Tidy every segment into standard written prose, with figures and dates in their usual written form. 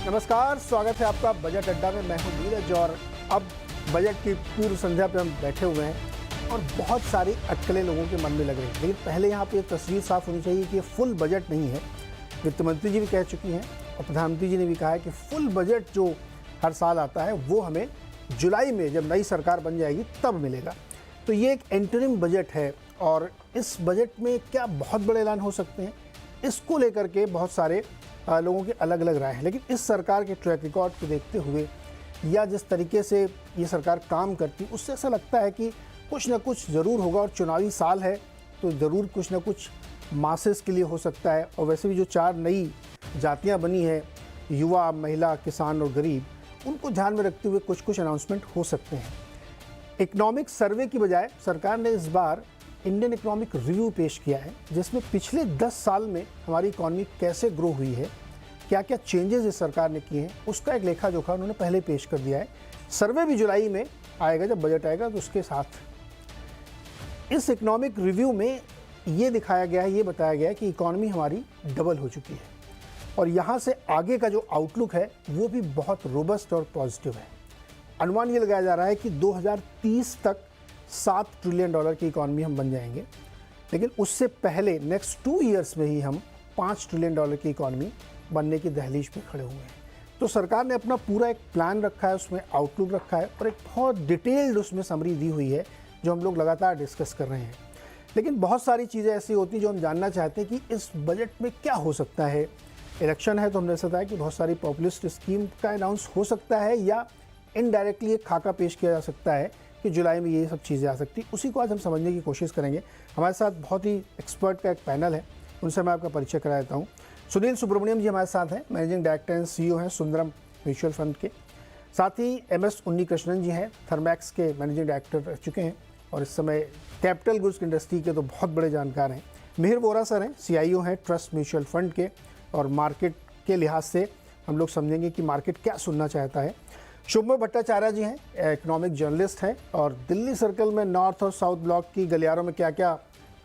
नमस्कार, स्वागत है आपका बजट अड्डा में। मैं हूं नीरज और अब बजट की पूर्व संध्या पे हम बैठे हुए हैं और बहुत सारी अटकलें लोगों के मन में लग रही हैं। लेकिन पहले यहाँ पे तस्वीर साफ होनी चाहिए कि ये फुल बजट नहीं है। वित्त मंत्री जी भी कह चुकी हैं और प्रधानमंत्री जी ने भी कहा है कि फुल बजट जो हर साल आता है वो हमें जुलाई में जब नई सरकार बन जाएगी तब मिलेगा। तो ये एक इंटरिम बजट है और इस बजट में क्या बहुत बड़े ऐलान हो सकते हैं, इसको लेकर के बहुत सारे लोगों की अलग अलग राय है। लेकिन इस सरकार के ट्रैक रिकॉर्ड को देखते हुए या जिस तरीके से ये सरकार काम करती, उससे ऐसा लगता है कि कुछ ना कुछ ज़रूर होगा और चुनावी साल है तो ज़रूर कुछ ना कुछ मासेस के लिए हो सकता है। और वैसे भी जो 4 नई जातियां बनी है, युवा, महिला, किसान और गरीब, उनको ध्यान में रखते हुए कुछ कुछ अनाउंसमेंट हो सकते हैं। इकोनॉमिक सर्वे की बजाय सरकार ने इस बार इंडियन इकोनॉमिक रिव्यू पेश किया है, जिसमें पिछले 10 साल में हमारी इकोनॉमी कैसे ग्रो हुई है, क्या क्या चेंजेस इस सरकार ने किए हैं, उसका एक लेखा जोखा उन्होंने पहले पेश कर दिया है। सर्वे भी जुलाई में आएगा, जब बजट आएगा तो उसके साथ। इस इकोनॉमिक रिव्यू में ये दिखाया गया है, ये बताया गया है कि इकोनॉमी हमारी डबल हो चुकी है और यहाँ से आगे का जो आउटलुक है वो भी बहुत रोबस्ट और पॉजिटिव है। अनुमान ये लगाया जा रहा है कि 2030 तक $7 ट्रिलियन की इकॉनमी हम बन जाएंगे, लेकिन उससे पहले नेक्स्ट 2 ईयर्स में ही हम $5 ट्रिलियन की इकॉनमी बनने की दहलीज पे खड़े हुए हैं। तो सरकार ने अपना पूरा एक प्लान रखा है, उसमें आउटलुक रखा है और एक बहुत डिटेल्ड उसमें समरी दी हुई है जो हम लोग लगातार डिस्कस कर रहे हैं। लेकिन बहुत सारी चीज़ें ऐसी होती हैं जो हम जानना चाहते हैं कि इस बजट में क्या हो सकता है। इलेक्शन है तो हमने ऐसा बताया कि बहुत सारी पॉपुलिस्ट स्कीम का अनाउंस हो सकता है या इनडायरेक्टली एक खाका पेश किया जा सकता है कि जुलाई में ये सब चीज़ें आ सकती, उसी को आज हम समझने की कोशिश करेंगे। हमारे साथ बहुत ही एक्सपर्ट का एक पैनल है, उनसे मैं आपका परिचय करा देता हूँ। सुनील सुब्रमण्यम जी हमारे साथ हैं, मैनेजिंग डायरेक्टर एंड CEO हैं सुंदरम म्यूचुअल फंड के। साथ ही MS उन्नीकृष्णन जी हैं, थर्मैक्स के मैनेजिंग डायरेक्टर रह चुके हैं और इस समय कैपिटल गुड्स इंडस्ट्री के तो बहुत बड़े जानकार हैं। मिहिर वोरा सर हैं, CIO हैं ट्रस्ट म्यूचुअल फंड के और मार्केट के लिहाज से हम लोग समझेंगे कि मार्केट क्या सुनना चाहता है। शुभम भट्टाचार्य जी हैं, इकोनॉमिक जर्नलिस्ट हैं और दिल्ली सर्कल में नॉर्थ और साउथ ब्लॉक की गलियारों में क्या क्या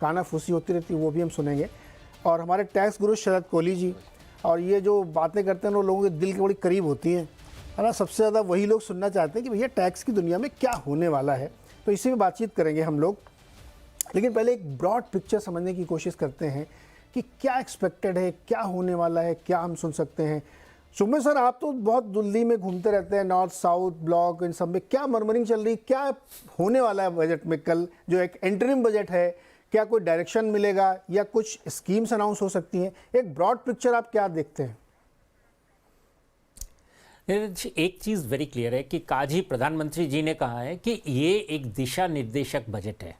कानाफूसी होती रहती है वो भी हम सुनेंगे। और हमारे टैक्स गुरु शरद कोहली जी, और ये जो बातें करते हैं वो लोगों के दिल के बड़ी करीब होती हैं, है ना। सबसे ज़्यादा वही लोग सुनना चाहते हैं कि भैया टैक्स की दुनिया में क्या होने वाला है, तो इसी में बातचीत करेंगे हम लोग। लेकिन पहले एक ब्रॉड पिक्चर समझने की कोशिश करते हैं कि क्या एक्सपेक्टेड है, क्या होने वाला है, क्या हम सुन सकते हैं। सुमेश सर, आप तो बहुत दिल्ली में घूमते रहते हैं, नॉर्थ साउथ ब्लॉक इन सब में क्या मर्मरिंग चल रही, क्या होने वाला है बजट में? कल जो एक इंटरिम बजट है, क्या कोई डायरेक्शन मिलेगा या कुछ स्कीम्स अनाउंस हो सकती हैं? एक ब्रॉड पिक्चर आप क्या देखते हैं? एक चीज़ वेरी क्लियर है कि आज ही प्रधानमंत्री जी ने कहा है कि ये एक दिशा निर्देशक बजट है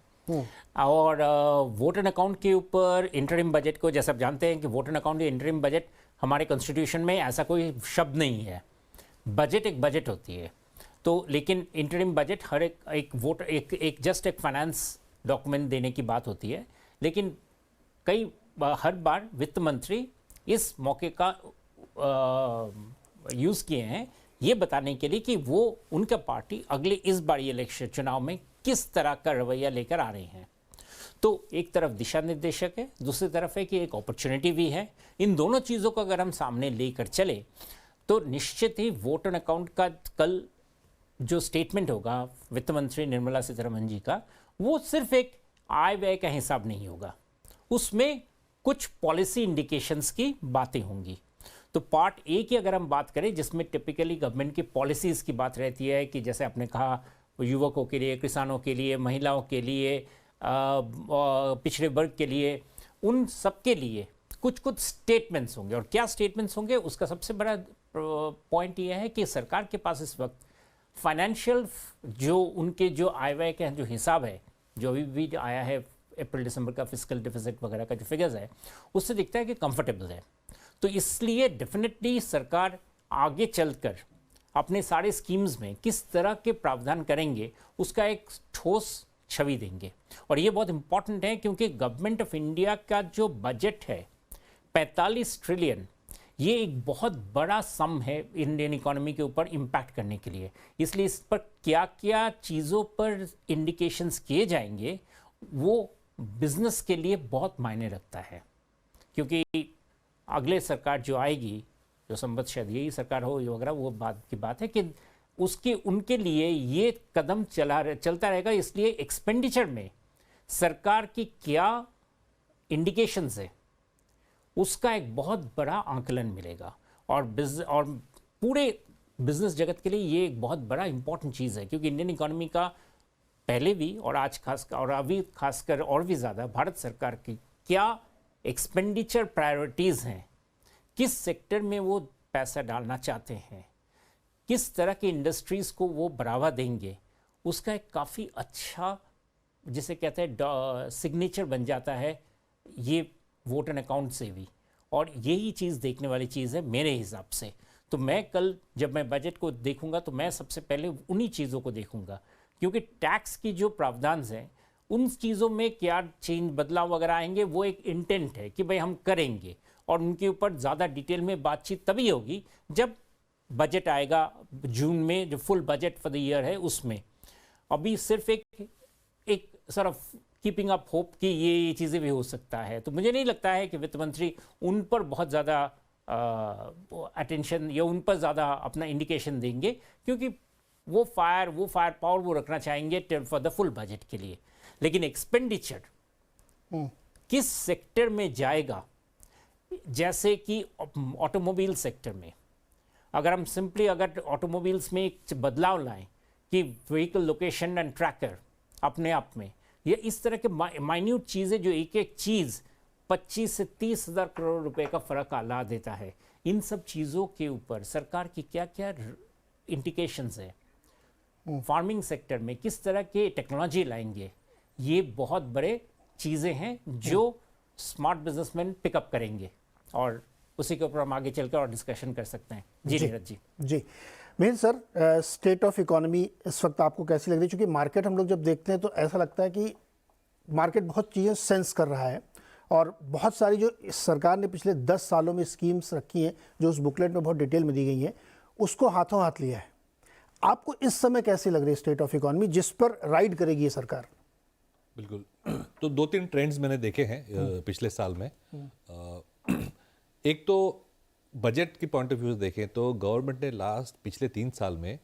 और वोट एंड अकाउंट के ऊपर इंटरिम बजट को, जैसे आप जानते हैं कि वोट एंड अकाउंट या इंटरिम बजट हमारे कॉन्स्टिट्यूशन में ऐसा कोई शब्द नहीं है। बजट एक बजट होती है, तो लेकिन इंटरिम बजट हर एक वोट एक जस्ट एक फाइनेंस डॉक्यूमेंट देने की बात होती है। लेकिन हर बार वित्त मंत्री इस मौके का यूज़ किए हैं ये बताने के लिए कि वो उनका पार्टी अगले इस बार इलेक्शन चुनाव में किस तरह का रवैया लेकर आ रहे हैं। तो एक तरफ दिशा निर्देशक है, दूसरी तरफ है कि एक अपॉर्चुनिटी भी है। इन दोनों चीज़ों को अगर हम सामने लेकर चले तो निश्चित ही वोट एंड अकाउंट का कल जो स्टेटमेंट होगा वित्त मंत्री निर्मला सीतारमण जी का, वो सिर्फ एक आय व्यय का हिसाब नहीं होगा, उसमें कुछ पॉलिसी इंडिकेशंस की बातें होंगी। तो पार्ट ए की अगर हम बात करें, जिसमें टिपिकली गवर्नमेंट की पॉलिसीज़ की बात रहती है कि जैसे आपने कहा युवकों के लिए, किसानों के लिए, महिलाओं के लिए, पिछड़े वर्ग के लिए, उन सब के लिए कुछ कुछ स्टेटमेंट्स होंगे। और क्या स्टेटमेंट्स होंगे, उसका सबसे बड़ा पॉइंट ये है कि सरकार के पास इस वक्त फाइनेंशियल जो उनके जो आय व्यय का जो हिसाब है, जो अभी भी आया है अप्रैल दिसंबर का फिस्कल डिफिसिट वगैरह का जो फिगर्स है, उससे दिखता है कि कंफर्टेबल है। तो इसलिए डेफिनेटली सरकार आगे चलकर अपने सारे स्कीम्स में किस तरह के प्रावधान करेंगे उसका एक ठोस छवि देंगे। और ये बहुत इंपॉर्टेंट है क्योंकि गवर्नमेंट ऑफ इंडिया का जो बजट है 45 ट्रिलियन, ये एक बहुत बड़ा सम है इंडियन इकोनॉमी के ऊपर इम्पैक्ट करने के लिए। इसलिए इस पर क्या क्या चीज़ों पर इंडिकेशंस किए जाएंगे वो बिजनेस के लिए बहुत मायने रखता है, क्योंकि अगले सरकार जो आएगी जो संबद्ध शायद यही सरकार हो ये वगैरह, वो बात की बात है कि उसके उनके लिए ये कदम चलता रहेगा। इसलिए एक्सपेंडिचर में सरकार की क्या इंडिकेशंस है उसका एक बहुत बड़ा आंकलन मिलेगा, और पूरे बिजनेस जगत के लिए ये एक बहुत बड़ा इंपॉर्टेंट चीज़ है, क्योंकि इंडियन इकोनॉमी का पहले भी और आज खासकर और अभी खासकर और भी ज़्यादा भारत सरकार की क्या एक्सपेंडिचर प्रायोरिटीज़ हैं, किस सेक्टर में वो पैसा डालना चाहते हैं, किस तरह की इंडस्ट्रीज़ को वो बढ़ावा देंगे, उसका एक काफ़ी अच्छा जिसे कहते हैं सिग्नेचर बन जाता है ये वोट एंड अकाउंट से भी। और यही चीज़ देखने वाली चीज़ है मेरे हिसाब से। तो मैं कल जब मैं बजट को देखूंगा तो मैं सबसे पहले उन्हीं चीज़ों को देखूंगा, क्योंकि टैक्स की जो प्रावधान हैं उन चीज़ों में क्या चेंज बदलाव वगैरह आएंगे वो एक इंटेंट है कि भाई हम करेंगे, और उनके ऊपर ज़्यादा डिटेल में बातचीत तभी होगी जब बजट आएगा जून में, जो full budget for the year है उसमें। अभी सिर्फ एक sort of keeping up hope कि ये चीज़ें भी हो सकता है। तो मुझे नहीं लगता है कि वित्त मंत्री उन पर बहुत ज़्यादा अटेंशन या उन पर ज़्यादा अपना इंडिकेशन देंगे, क्योंकि वो फायर पावर वो रखना चाहेंगे फॉर द फुल बजट के लिए। लेकिन एक्सपेंडिचर किस सेक्टर में जाएगा, जैसे कि ऑटोमोबाइल सेक्टर में अगर हम सिंपली अगर ऑटोमोबाइल्स में एक बदलाव लाएं कि व्हीकल लोकेशन एंड ट्रैकर अपने आप में, ये इस तरह के माइन्यूट चीज़ें जो एक एक चीज़ 25 से 30 हज़ार करोड़ रुपए का फ़र्क ला देता है, इन सब चीज़ों के ऊपर सरकार की क्या क्या इंडिकेशंस है, फार्मिंग सेक्टर में किस तरह के टेक्नोलॉजी लाएंगे, ये बहुत बड़े चीज़ें हैं जो स्मार्ट बिजनेसमैन पिकअप करेंगे, और उसी के ऊपर हम आगे चलकर और डिस्कशन कर सकते हैं। जी नीरज जी। जी Mihir sir, state of economy इस वक्त आपको कैसी लग रही है? क्योंकि मार्केट हम लोग जब देखते हैं तो ऐसा लगता है कि मार्केट बहुत चीज़ें सेंस कर रहा है, और बहुत सारी जो सरकार ने पिछले 10 सालों में स्कीम्स रखी हैं जो उस बुकलेट में बहुत डिटेल में दी गई हैं, उसको हाथों हाथ लिया है। आपको इस समय कैसी लग रही है स्टेट ऑफ इकोनॉमी जिस पर राइड करेगी ये सरकार? बिल्कुल, तो 2-3 ट्रेंड्स मैंने देखे हैं पिछले साल में। एक तो बजट की पॉइंट ऑफ व्यू से देखें तो गवर्नमेंट ने पिछले 3 साल में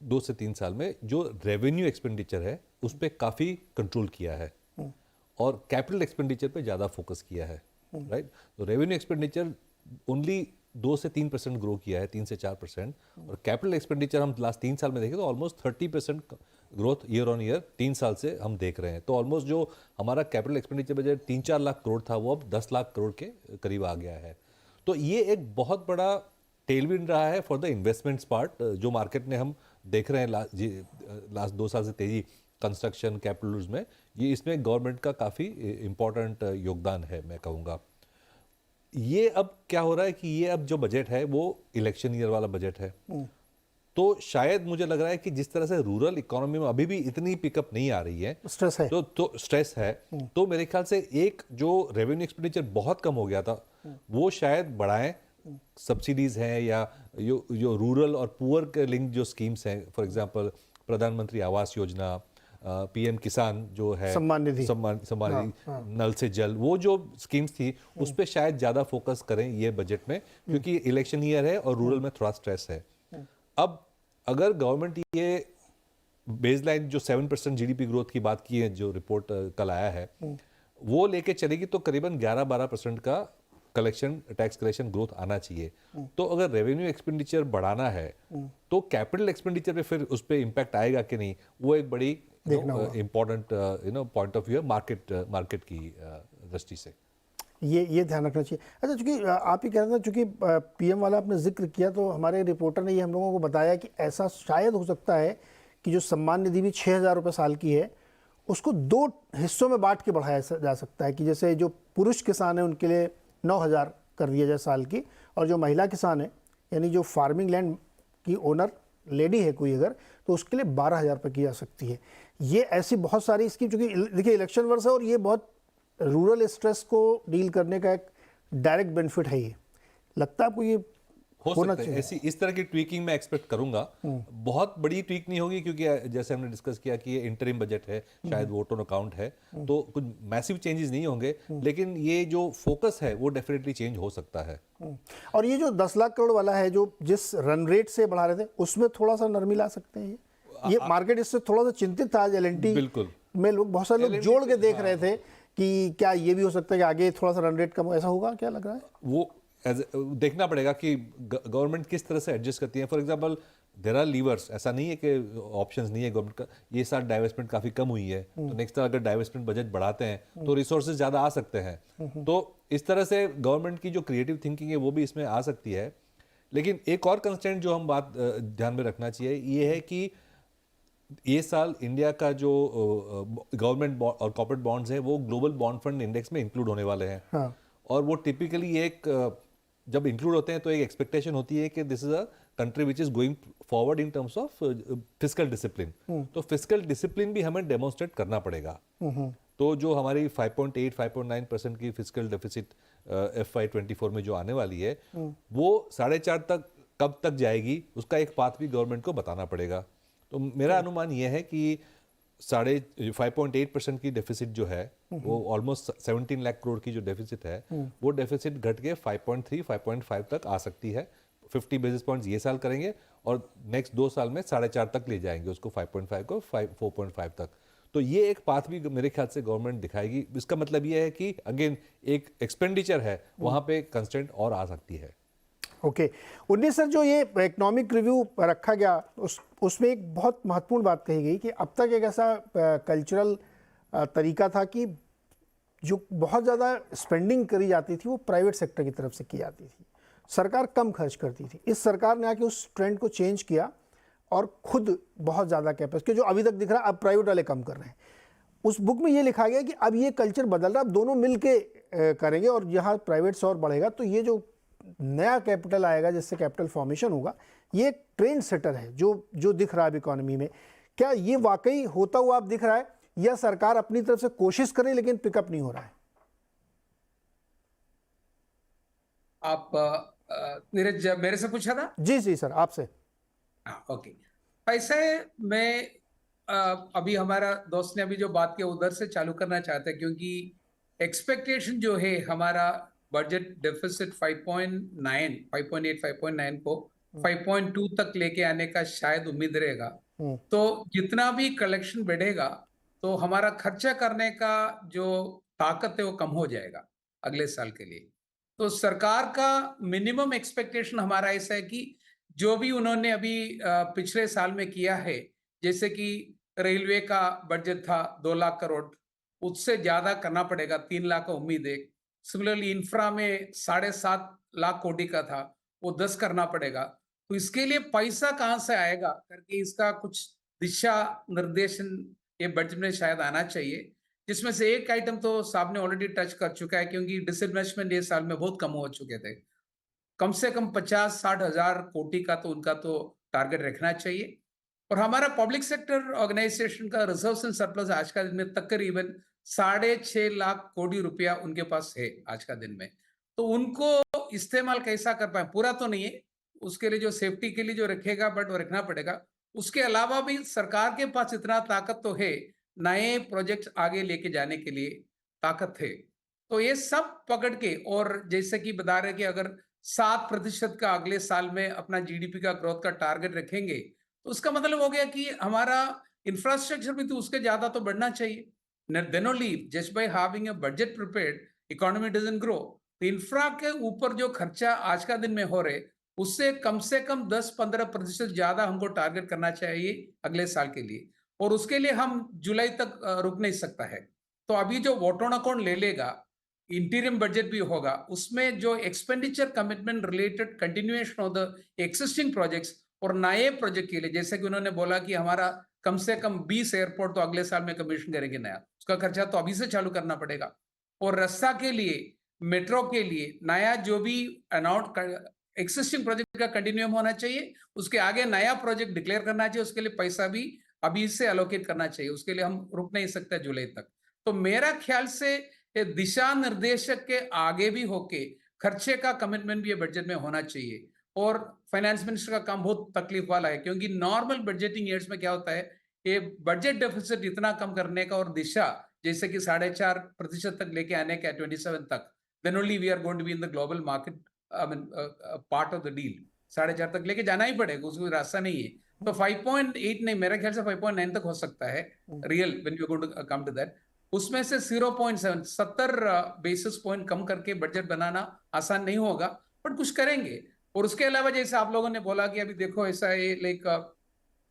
2 से 3 साल में जो रेवेन्यू एक्सपेंडिचर है उस पर काफ़ी कंट्रोल किया है, और कैपिटल एक्सपेंडिचर पे ज़्यादा फोकस किया है, राइट। तो रेवेन्यू एक्सपेंडिचर ओनली 2 से 3% ग्रो किया है, 3 से 4%, और कैपिटल एक्सपेंडिचर हम लास्ट 3 साल में देखें तो almost 30% growth year on year 3 साल से हम देख रहे हैं। तो ऑलमोस्ट जो हमारा capital expenditure budget 3-4 lakh crore था वो अब 10 लाख करोड़ के करीब आ गया है। तो ये एक बहुत बड़ा टेलविंड रहा है फॉर द इन्वेस्टमेंट्स पार्ट, जो मार्केट ने हम देख रहे हैं लास्ट 2 साल से तेजी कंस्ट्रक्शन कैपिटल्स में, ये इसमें गवर्नमेंट का काफ़ी इम्पोर्टेंट योगदान है मैं कहूँगा। ये अब क्या हो रहा है कि ये अब जो बजट है वो इलेक्शन ईयर वाला बजट है, तो शायद मुझे लग रहा है कि जिस तरह से रूरल इकोनॉमी में अभी भी इतनी पिकअप नहीं आ रही है, स्ट्रेस है, तो स्ट्रेस है, तो मेरे ख्याल से एक जो रेवेन्यू एक्सपेंडिचर बहुत कम हो गया था वो शायद बढ़ाएं। सब्सिडीज हैं या जो रूरल और पुअर के लिंक जो स्कीम्स हैं, फॉर एग्जांपल प्रधानमंत्री आवास योजना, पीएम किसान जो है सम्मान निधि, नल से जल, वो जो स्कीम्स थी उस पर शायद ज़्यादा फोकस करें ये बजट में, क्योंकि इलेक्शन ईयर है और रूरल में थोड़ा स्ट्रेस है। अब अगर गवर्नमेंट ये बेसलाइन जो 7% जीडीपी ग्रोथ की बात की है, जो रिपोर्ट कल आया है, वो लेके चलेगी तो करीबन 11-12% का टैक्स कलेक्शन ग्रोथ आना चाहिए। तो अगर रेवेन्यू एक्सपेंडिचर बढ़ाना है तो कैपिटल एक्सपेंडिचर पे फिर उस पर इम्पैक्ट आएगा कि नहीं, वो एक बड़ी इम्पोर्टेंट पॉइंट ऑफ व्यू है मार्केट की दृष्टि से। ये ध्यान रखना चाहिए। अच्छा, चूंकि आप ही कह रहे थे, चूंकि पीएम वाला आपने जिक्र किया, तो हमारे रिपोर्टर ने ये हम लोगों को बताया कि ऐसा शायद हो सकता है कि जो सम्मान निधि भी 6,000 रुपये साल की है, उसको 2 हिस्सों में बांट के बढ़ाया जा सकता है कि जैसे जो पुरुष किसान है उनके लिए 9,000 कर दिया जाए साल की, और जो महिला किसान है यानी जो फार्मिंग लैंड की ओनर लेडी है कोई अगर, तो उसके लिए 12,000 रुपये की जा सकती है। ये ऐसी बहुत सारी स्कीम, चूँकि देखिए इलेक्शन वर्ष है और ये बहुत रूरल स्ट्रेस को डील करने का एक डायरेक्ट बेनिफिट है। ये लगता है आपको ये हो होना सकता है चाहिए। ऐसी इस तरह की ट्वीकिंग मैं एक्सपेक्ट करूंगा। बहुत बड़ी ट्वीक नहीं होगी क्योंकि जैसे हमने डिस्कस किया कि ये इंटरिम बजट है, शायद वोट ऑन अकाउंट है, तो कुछ मैसिव चेंजेस नहीं होंगे, लेकिन ये जो फोकस है वो डेफिनेटली चेंज हो सकता है। और ये जो 10 लाख करोड़ वाला है, जो जिस रन रेट से बढ़ा रहे थे, उसमें थोड़ा सा नरमी ला सकते हैं ये मार्केट इससे थोड़ा सा चिंतित था। आज एलएनटी बिल्कुल में लोग, बहुत सारे लोग LNT जोड़ के देख रहे थे कि क्या ये भी हो सकता है कि आगे थोड़ा सा रन रेट कम, ऐसा होगा, क्या लग रहा है? वो देखना पड़ेगा कि गवर्नमेंट किस तरह से एडजस्ट करती है। For example there are levers, ऐसा नहीं है कि ऑप्शंस नहीं है गवर्नमेंट का। ये साल डाइवर्समेंट काफ़ी कम हुई है, तो नेक्स्ट साल अगर डाइवर्समेंट बजट बढ़ाते हैं तो रिसोर्सेज ज़्यादा आ सकते हैं। तो इस तरह से गवर्नमेंट की जो क्रिएटिव थिंकिंग है वो भी इसमें आ सकती है। लेकिन एक और कंस्ट्रेंट जो हम बात ध्यान में रखना चाहिए ये है कि ये साल इंडिया का जो गवर्नमेंट और कॉर्पोरेट बॉन्ड्स हैं वो ग्लोबल बॉन्ड फंड इंडेक्स में इंक्लूड होने वाले हैं। हाँ। और वो टिपिकली जब इंक्लूड होते हैं तो एक एक्सपेक्टेशन होती है कि this is a country which is going forward in terms of fiscal discipline. तो फिस्कल डिसिप्लिन भी हमें डेमोन्स्ट्रेट करना पड़ेगा। तो जो हमारी 5.8-5.9% की फिस्कल डेफिसिट FY24 में जो आने वाली है वो 4.5 तक कब तक जाएगी, उसका एक पाथ भी गवर्नमेंट को बताना पड़ेगा। तो मेरा अनुमान यह है कि 5.8% की डेफिसिट जो है वो ऑलमोस्ट 17 लाख करोड़ की जो डेफिसिट है वो डेफिसिट घट के 5.3-5.5 तक आ सकती है। 50 बेसिस पॉइंट्स ये साल करेंगे और नेक्स्ट 2 साल में 4.5 तक ले जाएंगे उसको, 5.5 को 4.5 तक। तो ये एक पाथ भी मेरे ख्याल से गवर्नमेंट दिखाएगी। इसका मतलब ये है कि अगेन एक एक्सपेंडिचर है वहां पे कंस्ट्रेंट और आ सकती है। ओके 19 सर, जो ये इकोनॉमिक रिव्यू रखा गया उसमें एक बहुत महत्वपूर्ण बात कही गई कि अब तक एक ऐसा कल्चरल तरीका था कि जो बहुत ज़्यादा स्पेंडिंग करी जाती थी वो प्राइवेट सेक्टर की तरफ से की जाती थी, सरकार कम खर्च करती थी। इस सरकार ने आके उस ट्रेंड को चेंज किया और खुद बहुत ज़्यादा कैपेसिटी, जो अभी तक दिख रहा है अब प्राइवेट वाले कम कर रहे हैं। उस बुक में ये लिखा गया कि अब ये कल्चर बदल रहा है, अब दोनों मिल के करेंगे और यहाँ प्राइवेट से और बढ़ेगा। तो ये जो नया कैपिटल आएगा जिससे कैपिटल फॉर्मेशन होगा, ये एक ट्रेंड सेटर है जो दिख रहा है अब इकोनॉमी में। क्या ये वाकई होता हुआ अब दिख रहा है या सरकार अपनी तरफ से कोशिश करे लेकिन पिकअप नहीं हो रहा है? आप नीरज मेरे से पूछा था? जी जी सर, आपसे। ओके। पैसे में अभी हमारा दोस्त ने अभी जो बात किया उधर से चालू करना चाहते हैं, क्योंकि एक्सपेक्टेशन जो है हमारा बजट डेफिसिट 5.8 को 5.2 तक लेके आने का शायद उम्मीद रहेगा। तो जितना भी कलेक्शन बढ़ेगा तो हमारा खर्चा करने का जो ताकत है वो कम हो जाएगा अगले साल के लिए। तो सरकार का मिनिमम एक्सपेक्टेशन हमारा ऐसा है कि जो भी उन्होंने अभी पिछले साल में किया है, जैसे कि रेलवे का बजट था 2 लाख करोड़, उससे ज्यादा करना पड़ेगा, 3 लाख का उम्मीद है। सिमिलरली इंफ्रा में 7.5 लाख कोटी का था, वो 10 करना पड़ेगा। तो इसके लिए पैसा कहां से आएगा करके इसका कुछ दिशा निर्देशन ये बजट में शायद आना चाहिए, जिसमें से एक आइटम तो साहब ने ऑलरेडी टच कर चुका है, क्योंकि डिसइन्वेस्टमेंट ये साल में बहुत कम हो चुके थे। कम से कम 50-60 हजार कोटी का तो उनका तो टारगेट रखना चाहिए। और हमारा पब्लिक सेक्टर ऑर्गेनाइजेशन का रिजर्व एंड सरप्लस आज का दिन में तकरीबन 6.5 लाख कोटी रुपया उनके पास है आज का दिन में। तो उनको इस्तेमाल कैसा कर पाए, पूरा तो नहीं है, उसके लिए जो सेफ्टी के लिए जो रखेगा बट वो रखना पड़ेगा। उसके अलावा भी सरकार के पास इतना ताकत तो है, नए प्रोजेक्ट आगे लेके जाने के लिए ताकत है। तो ये सब पकड़ के, और जैसे कि बता रहे कि अगर 7% का अगले साल में अपना जीडीपी का ग्रोथ का टारगेट रखेंगे, तो उसका मतलब हो गया कि हमारा इंफ्रास्ट्रक्चर भी तो उसके ज्यादा तो बढ़ना चाहिए। Then only just by having a budget prepared economy doesn't grow. तो इंफ्रा के ऊपर जो खर्चा आज का दिन में हो रहे, उससे कम 10-15% ज्यादा हमको टारगेट करना चाहिए अगले साल के लिए। और उसके लिए हम जुलाई तक रुक नहीं सकता है। तो अभी जो वोट ऑन अकाउंट ले लेगा, इंटीरियम बजट भी होगा, उसमें जो expenditure commitment related continuation of the existing projects और नए प्रोजेक्ट के लिए, जैसे कि उन्होंने बोला कि हमारा कम से कम 20 एयरपोर्ट तो अगले साल में कमीशन करेंगे नया, उसका खर्चा तो अभी से चालू करना पड़ेगा। और रस्सा के लिए, मेट्रो के लिए नया जो भी अनाउंस एक्सिस्टिंग प्रोजेक्ट का कंटिन्यूम होना चाहिए, उसके आगे नया प्रोजेक्ट डिक्लेयर करना चाहिए, उसके लिए पैसा भी अभी से एलोकेट करना चाहिए। उसके लिए हम रुक नहीं सकते जुलाई तक। तो मेरा ख्याल से दिशा निर्देशक के आगे भी होके खर्चे का कमिटमेंट भी ये बजट में होना चाहिए। और फाइनेंस मिनिस्टर का काम बहुत तकलीफ वाला है, क्योंकि नॉर्मल बजटिंग ईयर्स में क्या होता है कि बजट डेफिसिट इतना कम करने का और दिशा जैसे कि 4.5% तक लेके आने का 27 तक, then only we are going to be in the global market, I mean part of the deal. 4.5 तक लेके जाना ही पड़ेगा, उसको रास्ता नहीं है। तो 5.8 नहीं, मेरे ख्याल से 5.9 तक हो सकता है real, when you going to come to that. उसमें से 0.7 70 बेसिस पॉइंट कम करके बजट बनाना आसान नहीं होगा, बट कुछ करेंगे। और उसके अलावा जैसे आप लोगों ने बोला कि अभी देखो ऐसा है, like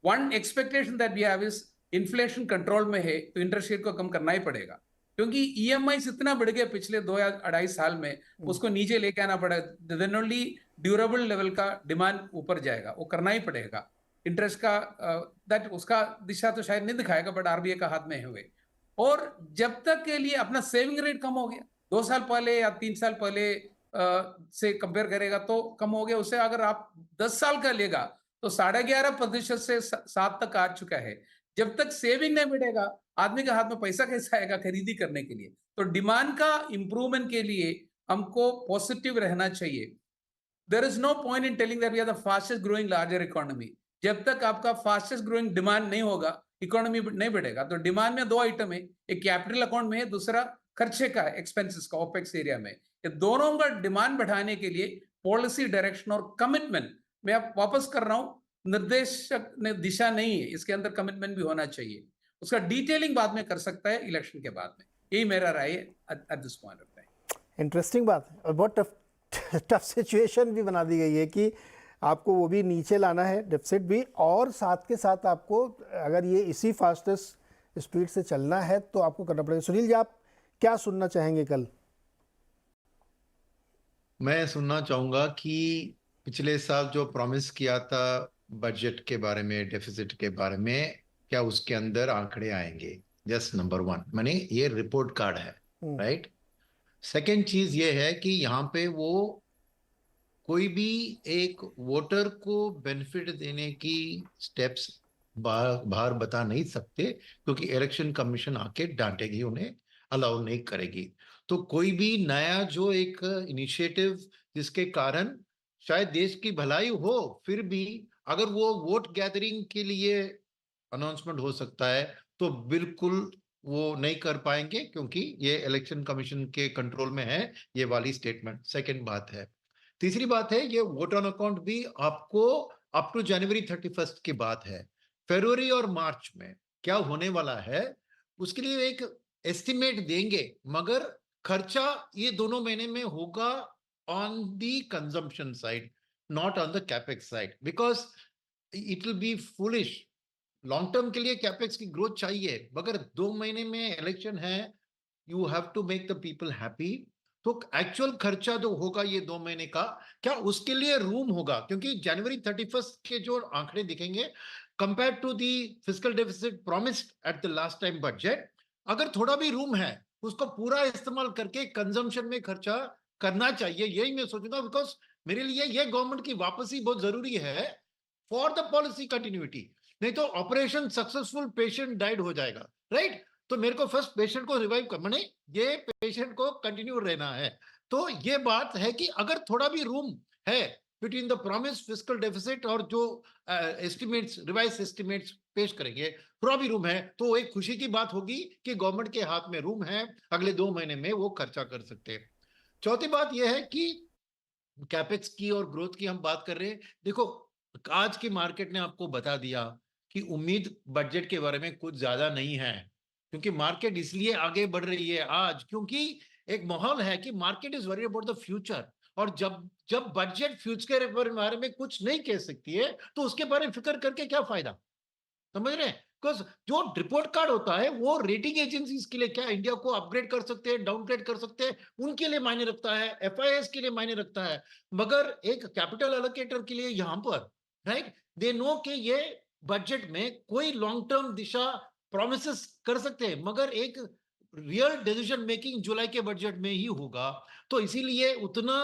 one expectation that we have is inflation control में है, तो इंटरेस्ट रेट को कम करना ही पड़ेगा, क्योंकि ईएमआई इतना बढ़ गया पिछले 2 या 2.5 साल में, उसको नीचे लेके आना पड़ेगा, देन ओनली ड्यूरेबल लेवल का डिमांड ऊपर जाएगा, वो करना ही पड़ेगा। इंटरेस्ट का दैट उसका दिशा तो शायद नहीं दिखाएगा, बट आरबीआई का हाथ में है हुए। और जब तक के लिए अपना सेविंग रेट कम हो गया, 2 साल पहले या 3 साल पहले से कंपेयर करेगा तो कम हो गया, उससे अगर आप 10 साल का लेगा तो 11.5% से 7 तक आ चुका है। जब तक सेविंग नहीं बढ़ेगा, आदमी के हाथ में पैसा कैसे आएगा खरीदी करने के लिए? तो डिमांड का इंप्रूवमेंट के लिए हमको पॉजिटिव रहना चाहिए। There is no point in telling that we are the fastest growing larger economy. जब तक आपका फास्टेस्ट ग्रोइंग डिमांड नहीं होगा, इकोनॉमी नहीं बढ़ेगा। तो डिमांड में 2 आइटम है, एक कैपिटल अकाउंट में है, दूसरा खर्चे का, एक्सपेंसेस का, ओपेक्स एरिया में। ये दोनों का डिमांड बढ़ाने के लिए पॉलिसी डायरेक्शन और कमिटमेंट, मैं आप वापस कर रहा हूं, निर्देशक ने दिशा नहीं है, इसके अंदर कमिटमेंट भी होना चाहिए। उसका डिटेलिंग बाद में कर सकता है इलेक्शन के बाद में, यही मेरा राय है at this point of time. Interesting बात है, और बहुत टफ सिचुएशन भी बना दी गई है कि आपको वो भी नीचे लाना है, डेफिसिट भी, और साथ के साथ आपको अगर ये इसी फास्टेस्ट स्पीड से चलना है तो आपको करना पड़ेगा। सुनील जी, आप क्या सुनना चाहेंगे कल? मैं सुनना चाहूंगा कि पिछले साल जो प्रॉमिस किया था बजट के बारे में, डेफिसिट के बारे में, क्या उसके अंदर आंकड़े आएंगे? जस्ट नंबर 1, माने ये रिपोर्ट कार्ड है, राइट। सेकेंड चीज ये है कि यहाँ पे वो कोई भी एक वोटर को बेनिफिट देने की स्टेप्स बाहर बता नहीं सकते, क्योंकि इलेक्शन कमीशन आके डांटेगी, उन्हें अलाउ नहीं करेगी। तो कोई भी नया जो एक इनिशिएटिव जिसके कारण शायद देश की भलाई हो, फिर भी अगर वो वोट गैदरिंग के लिए अनाउंसमेंट हो सकता है तो बिल्कुल वो नहीं कर पाएंगे, क्योंकि ये इलेक्शन कमीशन के कंट्रोल में है ये वाली स्टेटमेंट। सेकंड बात है। तीसरी बात है, ये वोट ऑन अकाउंट भी आपको अप टू जनवरी 31 की बात है। फरवरी और मार्च में क्या होने वाला है उसके लिए एक एस्टिमेट देंगे, मगर खर्चा ये दोनों महीने में होगा on the consumption side, not on the capex side, because it will be foolish. Long term के लिए कैपेक्स की ग्रोथ चाहिए, मगर 2 महीने में इलेक्शन है, you have to make the people happy. तो एक्चुअल खर्चा जो होगा ये 2 महीने का, क्या उसके लिए रूम होगा? क्योंकि जनवरी 31 के जो आंकड़े दिखेंगे compare to the fiscal deficit promised at the last time budget, अगर थोड़ा भी रूम है उसको पूरा इस्तेमाल करके कंजम्पशन में खर्चा करना चाहिए, यही मैं सोचूंगा। बिकॉज मेरे लिए ये गवर्नमेंट की वापसी बहुत जरूरी है फॉर द पॉलिसी कंटिन्यूटी, नहीं तो ऑपरेशन सक्सेसफुल पेशेंट डाइड हो जाएगा, राइट। तो मेरे को फर्स्ट पेशेंट को रिवाइव कर, माने ये पेशेंट को कंटिन्यू रहना है। तो ये बात है कि अगर थोड़ा भी रूम है between the promise fiscal deficit और जो एस्टिमेट्स, रिवाइज एस्टिमेट्स पेश करेंगे, थोड़ा भी रूम है, तो एक खुशी की बात होगी कि गवर्नमेंट के हाथ में रूम है, अगले 2 महीने में वो खर्चा कर सकते हैं। चौथी बात यह है कि कैपेक्स की और ग्रोथ की हम बात कर रहे हैं। देखो, आज की मार्केट ने आपको बता दिया कि उम्मीद बजट के बारे में कुछ ज्यादा नहीं है, क्योंकि मार्केट इसलिए आगे बढ़ रही है आज क्योंकि एक माहौल है कि market is worried about the future. और जब बजट फ्यूचर के बारे में कुछ नहीं कह सकती है तो उसके बारे में फिक्र करके क्या फायदा, समझ रहे हैं? बिकॉज जो रिपोर्ट कार्ड होता है वो रेटिंग एजेंसीज के लिए, क्या इंडिया को अपग्रेड कर सकते हैं, डाउनग्रेड कर सकते हैं, उनके लिए मायने रखता है, एफआईएस के लिए मायने रखता है, मगर एक कैपिटल एलोकेटर के लिए यहां पर, राइट, दे नो कि ये बजट में कोई लॉन्ग टर्म दिशा प्रोमिसेस कर सकते हैं, मगर एक रियल डिसीजन मेकिंग जुलाई के बजट में ही होगा। तो इसीलिए उतना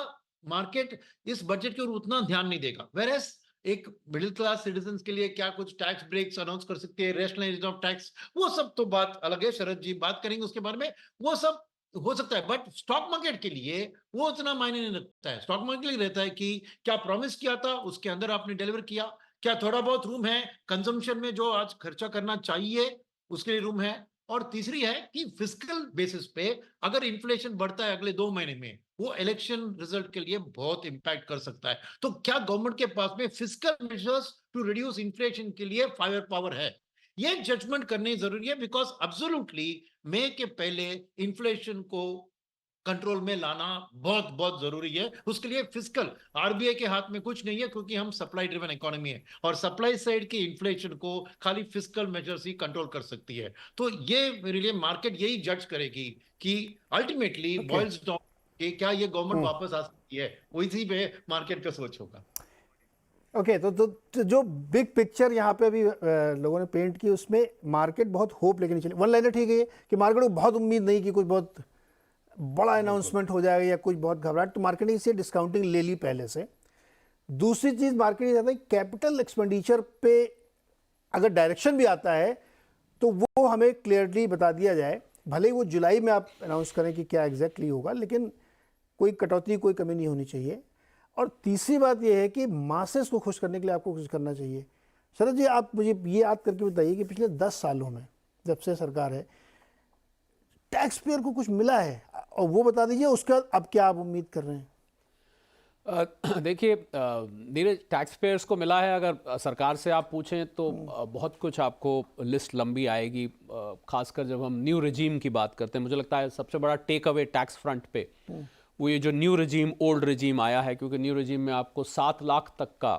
मार्केट इस बजट के ऊपर उतना ध्यान नहीं देगा। वेरएस एक मिडिल क्लास सिटीजन्स के लिए क्या कुछ टैक्स ब्रेक्स अनाउंस कर सकते हैं, रेशनलाइजेशन ऑफ टैक्स, वो सब तो बात अलग है, शरद जी बात करेंगे उसके बारे में, वो सब हो सकता है, बट स्टॉक मार्केट के लिए वो उतना मायने नहीं रखता है। स्टॉक मार्केट के लिए रहता है कि क्या प्रॉमिस किया था उसके अंदर आपने डिलीवर किया, क्या थोड़ा बहुत रूम है कंजम्पशन में जो आज खर्चा करना चाहिए उसके लिए रूम है, और तीसरी है कि फिस्कल बेसिस पे अगर इन्फ्लेशन बढ़ता है अगले 2 महीने में, वो इलेक्शन रिजल्ट के लिए बहुत इंपैक्ट कर सकता है। तो क्या गवर्नमेंट के पास में fiscal measures to reduce inflation के लिए फायर पावर है, ये जजमेंट करनी जरूरी है, बिकॉज एब्सोल्युटली मई के पहले इन्फ्लेशन को कंट्रोल में लाना बहुत बहुत जरूरी है। उसके लिए फिस्कल आरबीआई के हाथ में कुछ नहीं है, क्योंकि हम सप्लाई ड्रिवन इकोनॉमी है और सप्लाई साइड की इन्फ्लेशन को खाली फिस्कल मेजर्स ही कंट्रोल कर सकती है। तो ये मेरे लिए मार्केट यही जज करेगी कि अल्टीमेटली बॉइल्स डाउन कि क्या ये गवर्नमेंट वापस आ सकती है, इसी पे मार्केट का सोच होगा। ओके, तो जो बिग पिक्चर यहाँ पे अभी लोगों ने पेंट की, उसमें मार्केट बहुत होप लेके नहीं चली। वन लाइनर ठीक है कि मार्केट को बहुत उम्मीद नहीं कि कुछ बहुत बड़ा अनाउंसमेंट हो जाएगा या कुछ बहुत घबराहट, तो मार्केट ने इसे डिस्काउंटिंग ले ली पहले से। दूसरी चीज़ मार्केट ये जाता है कैपिटल एक्सपेंडिचर पे अगर डायरेक्शन भी आता है तो वो हमें क्लियरली बता दिया जाए, भले ही वो जुलाई में आप अनाउंस करें कि क्या एग्जैक्टली होगा, लेकिन कोई कटौती कोई कमी नहीं होनी चाहिए। और तीसरी बात यह है कि मासेस को खुश करने के लिए आपको कुछ करना चाहिए। शरद जी, आप मुझे ये याद करके बताइए कि पिछले 10 सालों में जब से सरकार है, टैक्स पेयर को कुछ मिला है, और वो बता दीजिए उसका अब क्या आप उम्मीद कर रहे हैं? देखिए नीरज, टैक्स पेयर्स को मिला है, अगर सरकार से आप पूछें तो बहुत कुछ आपको लिस्ट लंबी आएगी, खासकर जब हम न्यू रेजीम की बात करते हैं। मुझे लगता है सबसे बड़ा टेक अवे टैक्स फ्रंट पे वो ये जो न्यू रेजीम ओल्ड रेजीम आया है, क्योंकि न्यू रेजीम में आपको 7 लाख तक का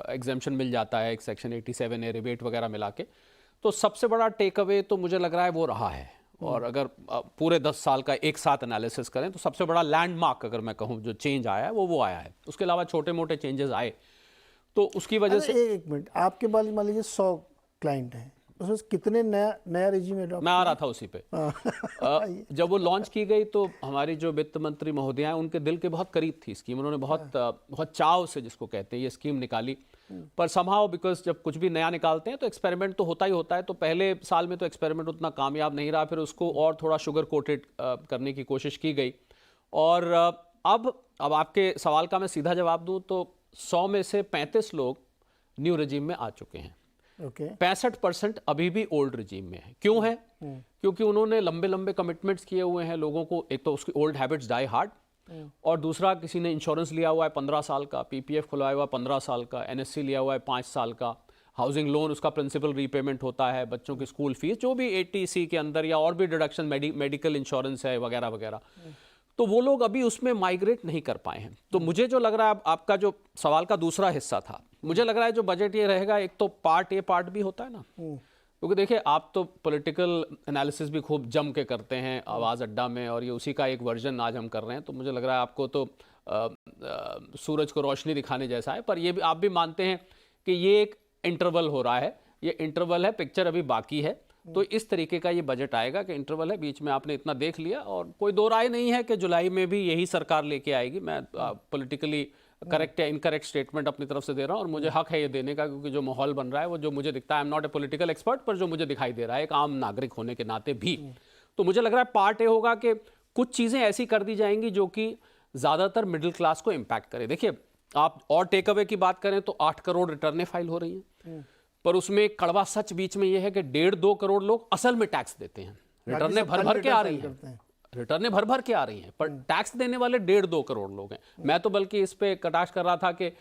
एग्जेम्पशन मिल जाता है, एक सेक्शन 87 ए रिबेट वगैरह मिला के। तो सबसे बड़ा टेक अवे तो मुझे लग रहा है वो रहा है। और अगर पूरे 10 साल का एक साथ एनालिसिस करें तो सबसे बड़ा लैंडमार्क अगर मैं कहूँ जो चेंज आया है वो आया है। उसके अलावा छोटे मोटे चेंजेस आए, तो उसकी वजह से एक मिनट, आपके पास मान लीजिए 100 क्लाइंट हैं, उसमें कितने नया रेजिम मैं आ रहा था उसी पे। जब वो लॉन्च की गई तो हमारी जो वित्त मंत्री महोदया हैं उनके दिल के बहुत करीब थी स्कीम। उन्होंने बहुत चाव से, जिसको कहते हैं, ये स्कीम निकाली। पर समहाउ बिकॉज जब कुछ भी नया निकालते हैं तो एक्सपेरिमेंट तो होता ही होता है। तो पहले साल में तो एक्सपेरिमेंट उतना कामयाब नहीं रहा, फिर उसको और थोड़ा शुगर कोटेड करने की कोशिश की गई। और अब आपके सवाल का मैं सीधा जवाब दूं तो 100 में से 35 लोग न्यू रेजिम में आ चुके हैं। 65% अभी भी ओल्ड रिजीम में है। क्यों है? क्योंकि उन्होंने लंबे लंबे कमिटमेंट्स किए हुए हैं लोगों को। एक तो उसकी ओल्ड हैबिट्स डाई हार्ड, और दूसरा किसी ने इंश्योरेंस लिया हुआ है 15 साल का, पीपीएफ खुलवाया हुआ 15 साल का, एनएससी लिया हुआ है 5 साल का, हाउसिंग लोन उसका प्रिंसिपल रीपेमेंट होता है, बच्चों की स्कूल फीस जो भी 80C के अंदर, या और भी डिडक्शन, मेडिकल इंश्योरेंस है वगैरह वगैरह। तो वो लोग अभी उसमें माइग्रेट नहीं कर पाए हैं। तो मुझे जो लग रहा है, आपका जो सवाल का दूसरा हिस्सा था, मुझे लग रहा है जो बजट ये रहेगा, एक तो पार्ट ए पार्ट बी होता है ना, क्योंकि देखिए आप तो पॉलिटिकल एनालिसिस भी खूब जम के करते हैं आवाज़ अड्डा में, और ये उसी का एक वर्जन आज हम कर रहे हैं। तो मुझे लग रहा है आपको तो सूरज को रोशनी दिखाने जैसा है, पर ये भी आप भी मानते हैं कि ये एक इंटरवल हो रहा है, ये इंटरवल है, पिक्चर अभी बाकी है। तो इस तरीके का ये बजट आएगा कि इंटरवल है, बीच में आपने इतना देख लिया, और कोई दो राय नहीं है कि जुलाई में भी यही सरकार लेके आएगी। मैं पॉलिटिकली करेक्ट या इनकरेक्ट स्टेटमेंट अपनी तरफ से दे रहा हूँ, और मुझे हक है ये देने का, क्योंकि जो माहौल बन रहा है वो जो मुझे दिखता है, I am not a political expert, पर जो मुझे दिखाई दे रहा है एक आम नागरिक होने के नाते भी, तो मुझे लग रहा है पार्ट ए होगा कि कुछ चीज़ें ऐसी कर दी जाएंगी जो कि ज़्यादातर मिडिल क्लास को इम्पैक्ट करे। देखिए आप और टेक अवे की बात करें तो 8 करोड़ रिटर्नें फाइल हो रही हैं, पर उसमें एक कड़वा सच बीच में यह है कि 1.5-2 करोड़ लोग असल में टैक्स देते हैं। रिटर्नें भर भर के आ रही हैं, रिटर्नें भर भर के आ रही हैं, पर टैक्स देने वाले 1.5-2 करोड़ लोग हैं। मैं तो बल्कि इस पे कटाक्ष कर रहा था कि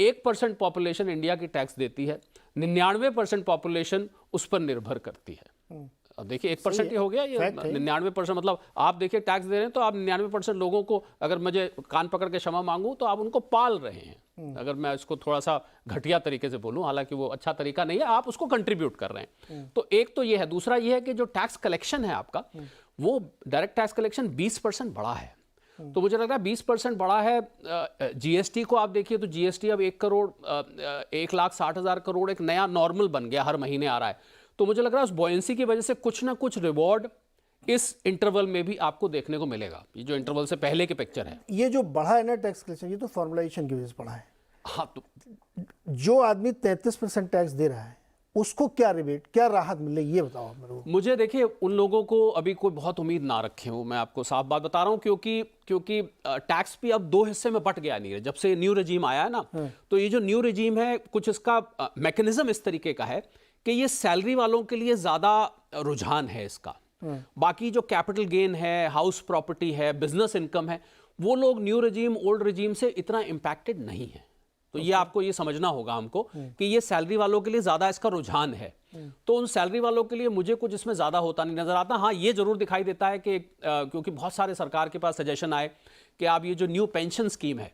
1% पॉपुलेशन इंडिया की टैक्स देती है, 99% पॉपुलेशन उस पर निर्भर करती है। अब देखिए 1% ही हो गया, ये 99%, मतलब आप देखिए टैक्स दे रहे हैं तो आप 99% लोगों को, अगर मुझे कान पकड़ के क्षमा मांगूं तो आप उनको पाल रहे हैं। अगर मैं इसको थोड़ा सा घटिया तरीके से बोलूं, हालांकि वो अच्छा तरीका नहीं है, आप उसको कंट्रीब्यूट कर रहे हैं। तो एक तो ये है। दूसरा ये है कि जो टैक्स कलेक्शन है आपका, वो डायरेक्ट टैक्स कलेक्शन 20% बढ़ा है। तो मुझे लग रहा है 20% बढ़ा है। जीएसटी को आप देखिए तो जीएसटी अब 1,60,000 करोड़ एक नया नॉर्मल बन गया, हर महीने आ रहा है। तो मुझे लग रहा है उस बॉयंसी की वजह से कुछ ना कुछ रिवॉर्ड इस इंटरवल में भी आपको देखने को मिलेगा। ये जो इंटरवल से पहले के पिक्चर है, ये जो बढ़ा है ना टैक्स कलेक्शन, ये तो फॉर्मुलाइजेशन की वजह से बढ़ा है। हाँ, तो जो आदमी 33% टैक्स दे रहा है उसको क्या रिबेट, क्या राहत मिले, ये बताओ आप मेरे को। मुझे देखिए, उन लोगों को अभी कोई बहुत उम्मीद ना रखे हो, मैं आपको साफ बात बता रहा हूं, क्योंकि टैक्स भी अब 2 हिस्से में बट गया नहीं, जब से न्यू रेजीम आया है ना। तो ये जो न्यू रेजीम है, कुछ इसका मैकेनिज्म इस तरीके का है कि ये सैलरी वालों के लिए ज्यादा रुझान है इसका। बाकी जो कैपिटल गेन है, हाउस प्रॉपर्टी है, बिजनेस इनकम है, वो लोग न्यू रेजीम ओल्ड रेजीम से इतना इंपैक्टेड नहीं है। तो ये आपको ये समझना होगा हमको कि ये सैलरी वालों के लिए ज्यादा इसका रुझान है। तो उन सैलरी वालों के लिए मुझे कुछ इसमें ज्यादा होता नहीं नजर आता। हाँ, ये जरूर दिखाई देता है कि क्योंकि बहुत सारे सरकार के पास सजेशन आए कि आप ये जो न्यू पेंशन स्कीम है,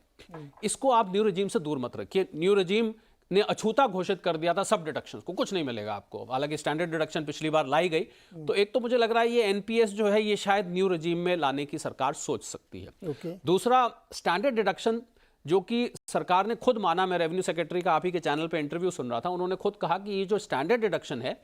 इसको आप न्यू रेजीम से दूर मत रखिए। न्यू रेजीम ने अछूता घोषित कर दिया था सब डिडक्शंस को, कुछ नहीं मिलेगा आपको। हालांकि स्टैंडर्ड डिडक्शन पिछली बार लाई गई। तो एक तो मुझे लग रहा है ये एनपीएस जो है, ये शायद न्यू रेजीम में लाने की सरकार सोच सकती है। दूसरा, स्टैंडर्ड डिडक्शन जो कि सरकार ने खुद माना, मैं रेवेन्यू सेक्रेटरी का आप ही के चैनल पे इंटरव्यू सुन रहा था, उन्होंने खुद कहा कि ये जो स्टैंडर्ड डिडक्शन है,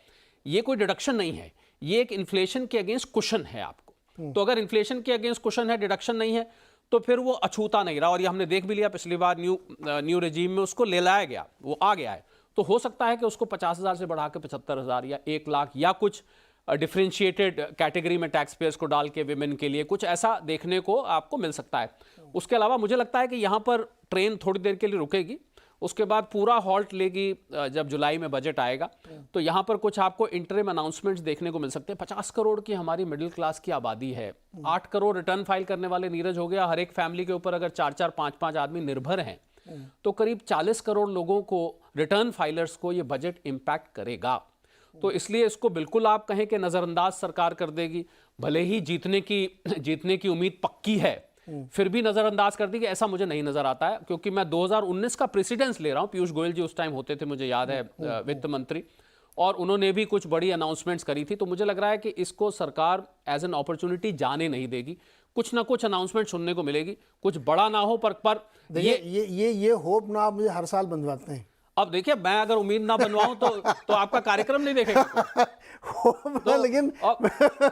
ये कोई डिडक्शन नहीं है, ये एक इन्फ्लेशन के अगेंस्ट कुशन है आपको। तो अगर इन्फ्लेशन के अगेंस्ट कुशन है, डिडक्शन नहीं है, तो फिर वो अछूता नहीं रहा। और ये हमने देख भी लिया पिछली बार न्यू रेजीम में उसको ले लाया गया, वो आ गया है। तो हो सकता है कि उसको 50,000 से बढ़ा के 75,000 या 1 लाख या कुछ डिफरेंशिएटेड कैटेगरी में टैक्स पेयर्स को डाल के विमेन के लिए कुछ ऐसा देखने को आपको मिल सकता है। उसके अलावा मुझे लगता है कि यहाँ पर ट्रेन थोड़ी देर के लिए रुकेगी, उसके बाद पूरा हॉल्ट लेगी जब जुलाई में बजट आएगा। तो यहाँ पर कुछ आपको इंटरिम अनाउंसमेंट्स देखने को मिल सकते हैं। 50 करोड़ की हमारी मिडिल क्लास की आबादी है, 8 करोड़ रिटर्न फाइल करने वाले नीरज हो गया, हर एक फैमिली के ऊपर अगर 4-4, 5-5 आदमी निर्भर हैं, तो करीब 40 करोड़ लोगों को, रिटर्न फाइलर्स को ये बजट इंपैक्ट करेगा। तो इसलिए इसको बिल्कुल आप कहें कि नजरअंदाज सरकार कर देगी, भले ही जीतने की उम्मीद पक्की है, फिर भी नजरअंदाज कर दी कि ऐसा मुझे नहीं नजर आता है। क्योंकि मैं 2019 का प्रेसिडेंस ले रहा हूं, पीयूष गोयल जी उस टाइम होते थे, मुझे याद है, वित्त मंत्री, और उन्होंने भी कुछ बड़ी अनाउंसमेंट्स करी थी। तो मुझे लग रहा है कि इसको सरकार एज एन अपॉर्चुनिटी जाने नहीं देगी, कुछ ना कुछ अनाउंसमेंट सुनने को मिलेगी, कुछ बड़ा ना हो पर ये होप ना आप मुझे हर साल बंधवाते हैं। अब देखिए, मैं अगर उम्मीद ना बनवाऊं तो आपका कार्यक्रम नहीं देखेगा। तो, लेकिन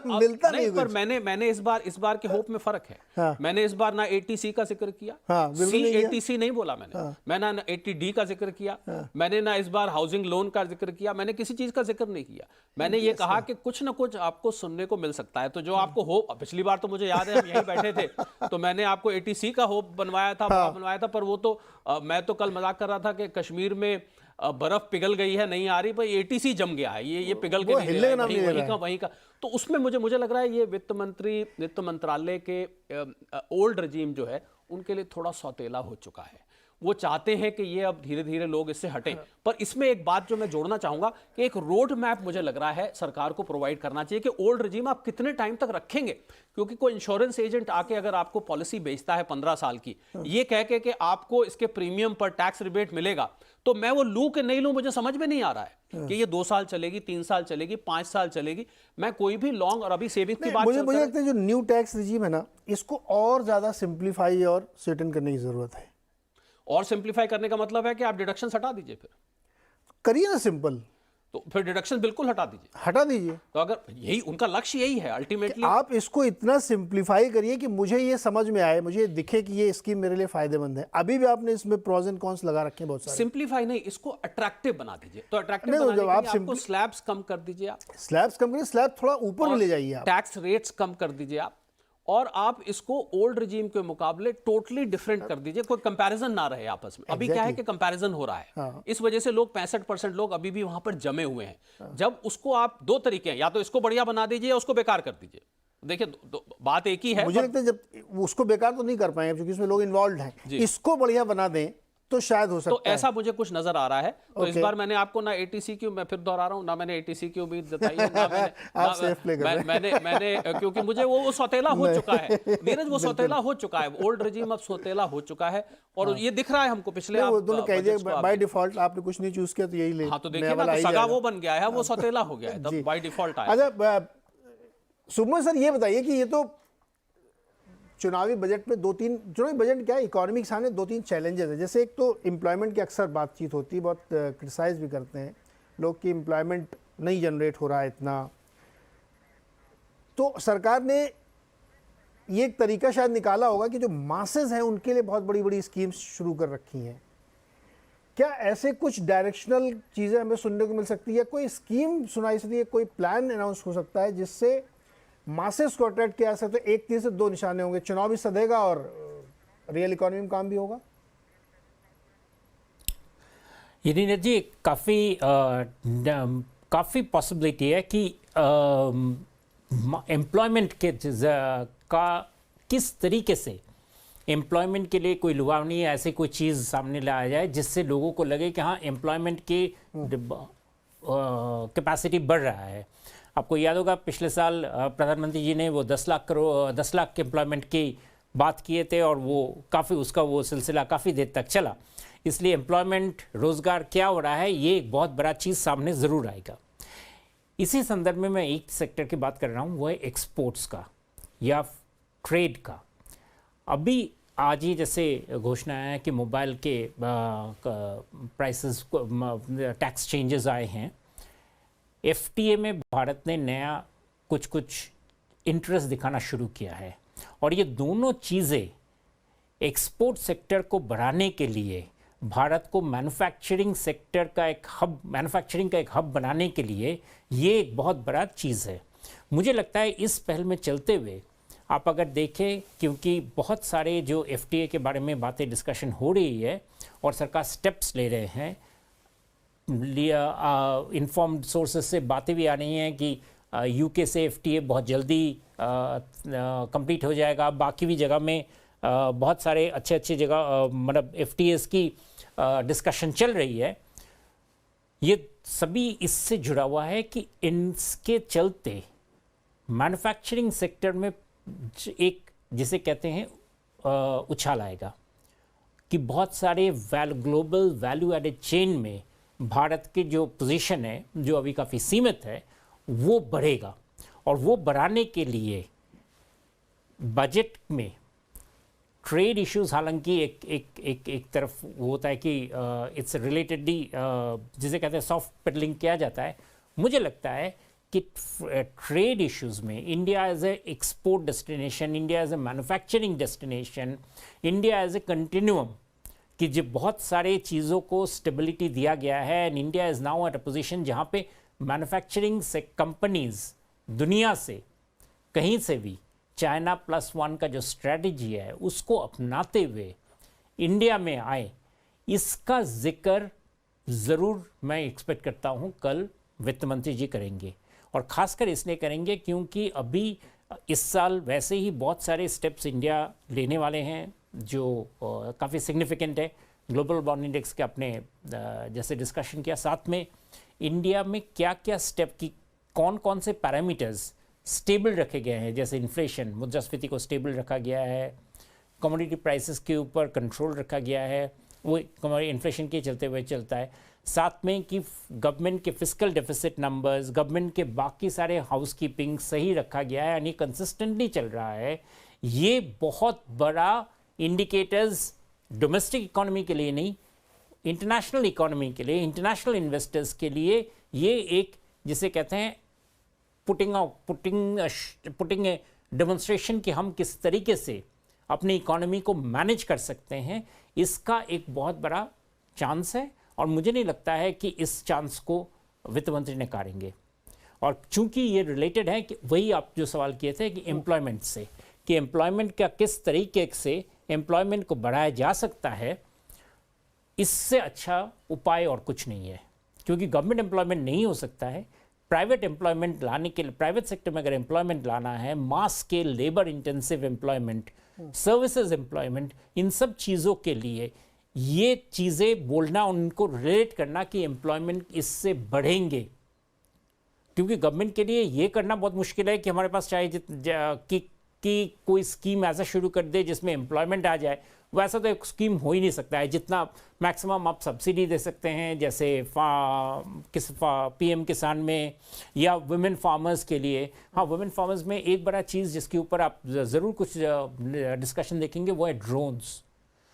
मिलता नहीं पर मैंने इस बार के होप में फर्क है। हाँ। मैंने इस बार ना एटीसी का जिक्र किया, हाँ, एटीसी नहीं बोला मैंने ना एटीडी का जिक्र किया, मैंने ना इस बार हाउसिंग लोन का जिक्र किया, मैंने किसी चीज का जिक्र नहीं किया। मैंने ये कहा कि कुछ ना कुछ आपको सुनने को मिल सकता है। तो जो आपको होप, पिछली बार तो मुझे याद है हम यहीं बैठे थे, तो मैंने आपको एटीसी का होप बनवाया था, पर वो तो मैं तो कल मजाक कर रहा था कि कश्मीर में बर्फ पिघल गई है, नहीं आ रही, पर एटीसी जम गया है, ये पिघल के वहीं का। तो उसमें मुझे लग रहा है ये वित्त मंत्रालय के ओल्ड रजीम जो है, उनके लिए थोड़ा सौतेला हो चुका है। वो चाहते हैं कि ये अब धीरे धीरे लोग इससे हटें। पर इसमें एक बात जो मैं जोड़ना चाहूंगा कि एक रोड मैप मुझे लग रहा है सरकार को प्रोवाइड करना चाहिए कि ओल्ड रजीम आप कितने टाइम तक रखेंगे। क्योंकि कोई इंश्योरेंस एजेंट आके अगर आपको पॉलिसी बेचता है 15 साल की, ये कह के कि आपको इसके प्रीमियम पर टैक्स रिबेट मिलेगा, तो मैं वो लूं कि नहीं लूं, मुझे समझ में नहीं आ रहा है कि ये 2 साल चलेगी, 3 साल चलेगी, 5 साल चलेगी। मैं कोई भी लॉन्ग, और अभी सेविंग की बात मुझे लगता है जो न्यू टैक्स रिजीम है ना, इसको और ज्यादा सिंप्लीफाई और सर्टेन करने की जरूरत है। और सिंप्लीफाई करने का मतलब है कि आप डिडक्शन हटा दीजिए, फिर करिए ना सिंपल, तो फिर डिडक्शन बिल्कुल हटा दीजिए। तो अगर यही उनका लक्ष्य यही है अल्टीमेटली, आप इसको इतना सिंप्लीफाई करिए कि मुझे ये समझ में आए, मुझे दिखे कि ये स्कीम मेरे लिए फायदेमंद है। अभी भी आपने इसमें प्रोज एंड कॉन्स लगा रखे हैं बहुत सारे। सिंप्लीफाई नहीं, इसको अट्रैक्टिव बना दीजिए। तो अट्रैक्टिव बनाने के लिए आपको स्लैब्स कम कर दीजिए, आप स्लैब्स कम करिए, स्लैब थोड़ा ऊपर में ले जाइए, आप टैक्स रेट्स कम कर दीजिए आप, और आप इसको ओल्ड रिजीम के मुकाबले टोटली डिफरेंट कर दीजिए, कोई कंपैरिजन ना रहे आपस में। अभी क्या है कि कंपैरिजन हो रहा है, हाँ। इस वजह से लोग 65% लोग अभी भी वहां पर जमे हुए हैं। जब उसको आप 2 तरीके हैं, या तो इसको बढ़िया बना दीजिए या उसको बेकार कर दीजिए। देखिए, बात एक ही है। मुझे लगता है जब उसको बेकार तो नहीं कर पाएंगे क्योंकि इसमें लोग इन्वॉल्व हैं, इसको बढ़िया बना दें तो शायद हो सकता है। तो ऐसा मुझे कुछ नजर आ रहा है। तो इस बार मैंने आपको ना एटीसी की, मैं फिर दोहरा रहा हूं, ना मैंने एटीसी की उम्मीद जताई है, मैंने क्योंकि मुझे वो सौतेला हो चुका है नीरज, वो सौतेला हो चुका है, ओल्ड रजीम अब सौतेला हो चुका है। और ये दिख रहा है हमको पिछले, बाय डिफॉल्ट आपने कुछ नहीं चूज किया तो यही ले। हाँ, तो देखिए ना, सगा वो बन गया है, वो सौतेला हो गया है, तब बाय डिफॉल्ट आया। अच्छा सुमन सर, ये बताइए कि ये तो चुनावी बजट में चुनावी बजट क्या है, इकोनॉमी के सामने 2-3 चैलेंजेस है। जैसे एक तो एम्प्लॉयमेंट की अक्सर बातचीत होती है, बहुत क्रिटिसाइज भी करते हैं लोग कि एम्प्लॉयमेंट नहीं जनरेट हो रहा है इतना। तो सरकार ने ये एक तरीका शायद निकाला होगा कि जो मासेस हैं उनके लिए बहुत बड़ी बड़ी स्कीम्स शुरू कर रखी हैं। क्या ऐसे कुछ डायरेक्शनल चीज़ें हमें सुनने को मिल सकती है, कोई स्कीम सुनाई सकती है, कोई प्लान अनाउंस हो सकता है जिससे मासेस को अट्रैक्ट किया जा सकता है? एक तीर से दो निशाने होंगे, चुनाव भी सधेगा और रियल इकोनॉमी में काम भी होगा। ये नीरज जी काफ़ी पॉसिबिलिटी है कि एम्प्लॉयमेंट के का किस तरीके से एम्प्लॉयमेंट के लिए कोई लुभावनी या ऐसी कोई चीज़ सामने लाया जाए जिससे लोगों को लगे कि हाँ एम्प्लॉयमेंट की कैपेसिटी बढ़ रहा है। आपको याद होगा पिछले साल प्रधानमंत्री जी ने वो 10 लाख एम्प्लॉयमेंट की बात किए थे और वो काफ़ी उसका वो सिलसिला काफ़ी देर तक चला। इसलिए एम्प्लॉयमेंट रोज़गार क्या हो रहा है ये एक बहुत बड़ा चीज़ सामने ज़रूर आएगा। इसी संदर्भ में मैं एक सेक्टर की बात कर रहा हूँ, वो है एक्सपोर्ट्स का या ट्रेड का। अभी आज ही जैसे घोषणा है कि मोबाइल के प्राइसेस टैक्स चेंजेस आए हैं। एफटीए में भारत ने नया कुछ इंटरेस्ट दिखाना शुरू किया है और ये दोनों चीज़ें एक्सपोर्ट सेक्टर को बढ़ाने के लिए, भारत को मैन्युफैक्चरिंग का एक हब बनाने के लिए ये एक बहुत बड़ा चीज़ है। मुझे लगता है इस पहल में चलते हुए आप अगर देखें, क्योंकि बहुत सारे जो एफटीए के बारे में बातें डिस्कशन हो रही है और सरकार स्टेप्स ले रहे हैं, इन्फॉर्म्ड सोर्सेस से बातें भी आ रही हैं कि यूके से एफटीए बहुत जल्दी कंप्लीट हो जाएगा। बाकी भी जगह में बहुत सारे अच्छे जगह मतलब एफटीएस की डिस्कशन चल रही है। ये सभी इससे जुड़ा हुआ है कि इनके चलते मैन्युफैक्चरिंग सेक्टर में एक जिसे कहते हैं उछाल आएगा कि बहुत सारे ग्लोबल वैल्यू एडेड चेन में भारत की जो पोजीशन है, जो अभी काफ़ी सीमित है, वो बढ़ेगा। और वो बढ़ाने के लिए बजट में ट्रेड इश्यूज, हालांकि एक तरफ वो होता है कि इट्स रिलेटेडली जिसे कहते हैं सॉफ्ट पेडलिंग किया जाता है। मुझे लगता है कि ट्रेड इश्यूज में India as a export destination, India as a manufacturing destination, India as a continuum, कि जो बहुत सारे चीज़ों को स्टेबिलिटी दिया गया है and India is now at a position जहाँ पे मैन्युफैक्चरिंग से कंपनीज दुनिया से कहीं से भी चाइना +1 का जो स्ट्रेटजी है उसको अपनाते हुए इंडिया में आए, इसका जिक्र ज़रूर मैं एक्सपेक्ट करता हूँ कल वित्त मंत्री जी करेंगे। और ख़ासकर इसलिए करेंगे क्योंकि अभी इस साल वैसे ही बहुत सारे स्टेप्स इंडिया लेने वाले हैं जो काफ़ी सिग्निफिकेंट है। ग्लोबल बॉन्ड इंडेक्स के अपने जैसे डिस्कशन किया, साथ में इंडिया में क्या क्या स्टेप की कौन से पैरामीटर्स स्टेबल रखे गए हैं, जैसे इन्फ्लेशन, मुद्रास्फीति को स्टेबल रखा गया है, कमोडिटी प्राइसेस के ऊपर कंट्रोल रखा गया है, वो इन्फ्लेशन के चलते हुए चलता है। साथ में कि गवर्नमेंट के फिस्कल डेफिसिट नंबर्स, गवर्नमेंट के बाकी सारे हाउसकीपिंग सही रखा गया है, यानी कंसिस्टेंटली चल रहा है। ये बहुत बड़ा इंडिकेटर्स डोमेस्टिक इकोनॉमी के लिए नहीं, इंटरनेशनल इकोनॉमी के लिए, इंटरनेशनल इन्वेस्टर्स के लिए ये एक जिसे कहते हैं पुटिंग ए डेमोन्स्ट्रेशन कि हम किस तरीके से अपनी इकोनॉमी को मैनेज कर सकते हैं, इसका एक बहुत बड़ा चांस है। और मुझे नहीं लगता है कि इस चांस को वित्त मंत्री ने कारेंगे। और चूंकि ये रिलेटेड है कि वही आप जो सवाल किए थे कि एम्प्लॉयमेंट से, कि एम्प्लॉयमेंट का किस तरीके से एम्प्लॉयमेंट को बढ़ाया जा सकता है, इससे अच्छा उपाय और कुछ नहीं है। क्योंकि गवर्नमेंट एम्प्लॉयमेंट नहीं हो सकता है, प्राइवेट एम्प्लॉयमेंट लाने के लिए, प्राइवेट सेक्टर में अगर एम्प्लॉयमेंट लाना है, mass scale labour intensive employment, services employment, इन सब चीज़ों के लिए ये चीज़ें बोलना, उनको रिलेट करना कि एम्प्लॉयमेंट इससे बढ़ेंगे। क्योंकि गवर्नमेंट के लिए ये करना बहुत मुश्किल है कि हमारे पास चाहे कि कोई स्कीम ऐसा शुरू कर दे जिसमें एम्प्लॉयमेंट आ जाए, वैसा तो एक स्कीम हो ही नहीं सकता है। जितना मैक्सिमम आप सब्सिडी दे सकते हैं, जैसे पीएम किसान में या वुमेन फार्मर्स के लिए। हाँ, वुमेन फार्मर्स में एक बड़ा चीज़ जिसके ऊपर आप ज़रूर कुछ डिस्कशन देखेंगे वो है ड्रोन्स।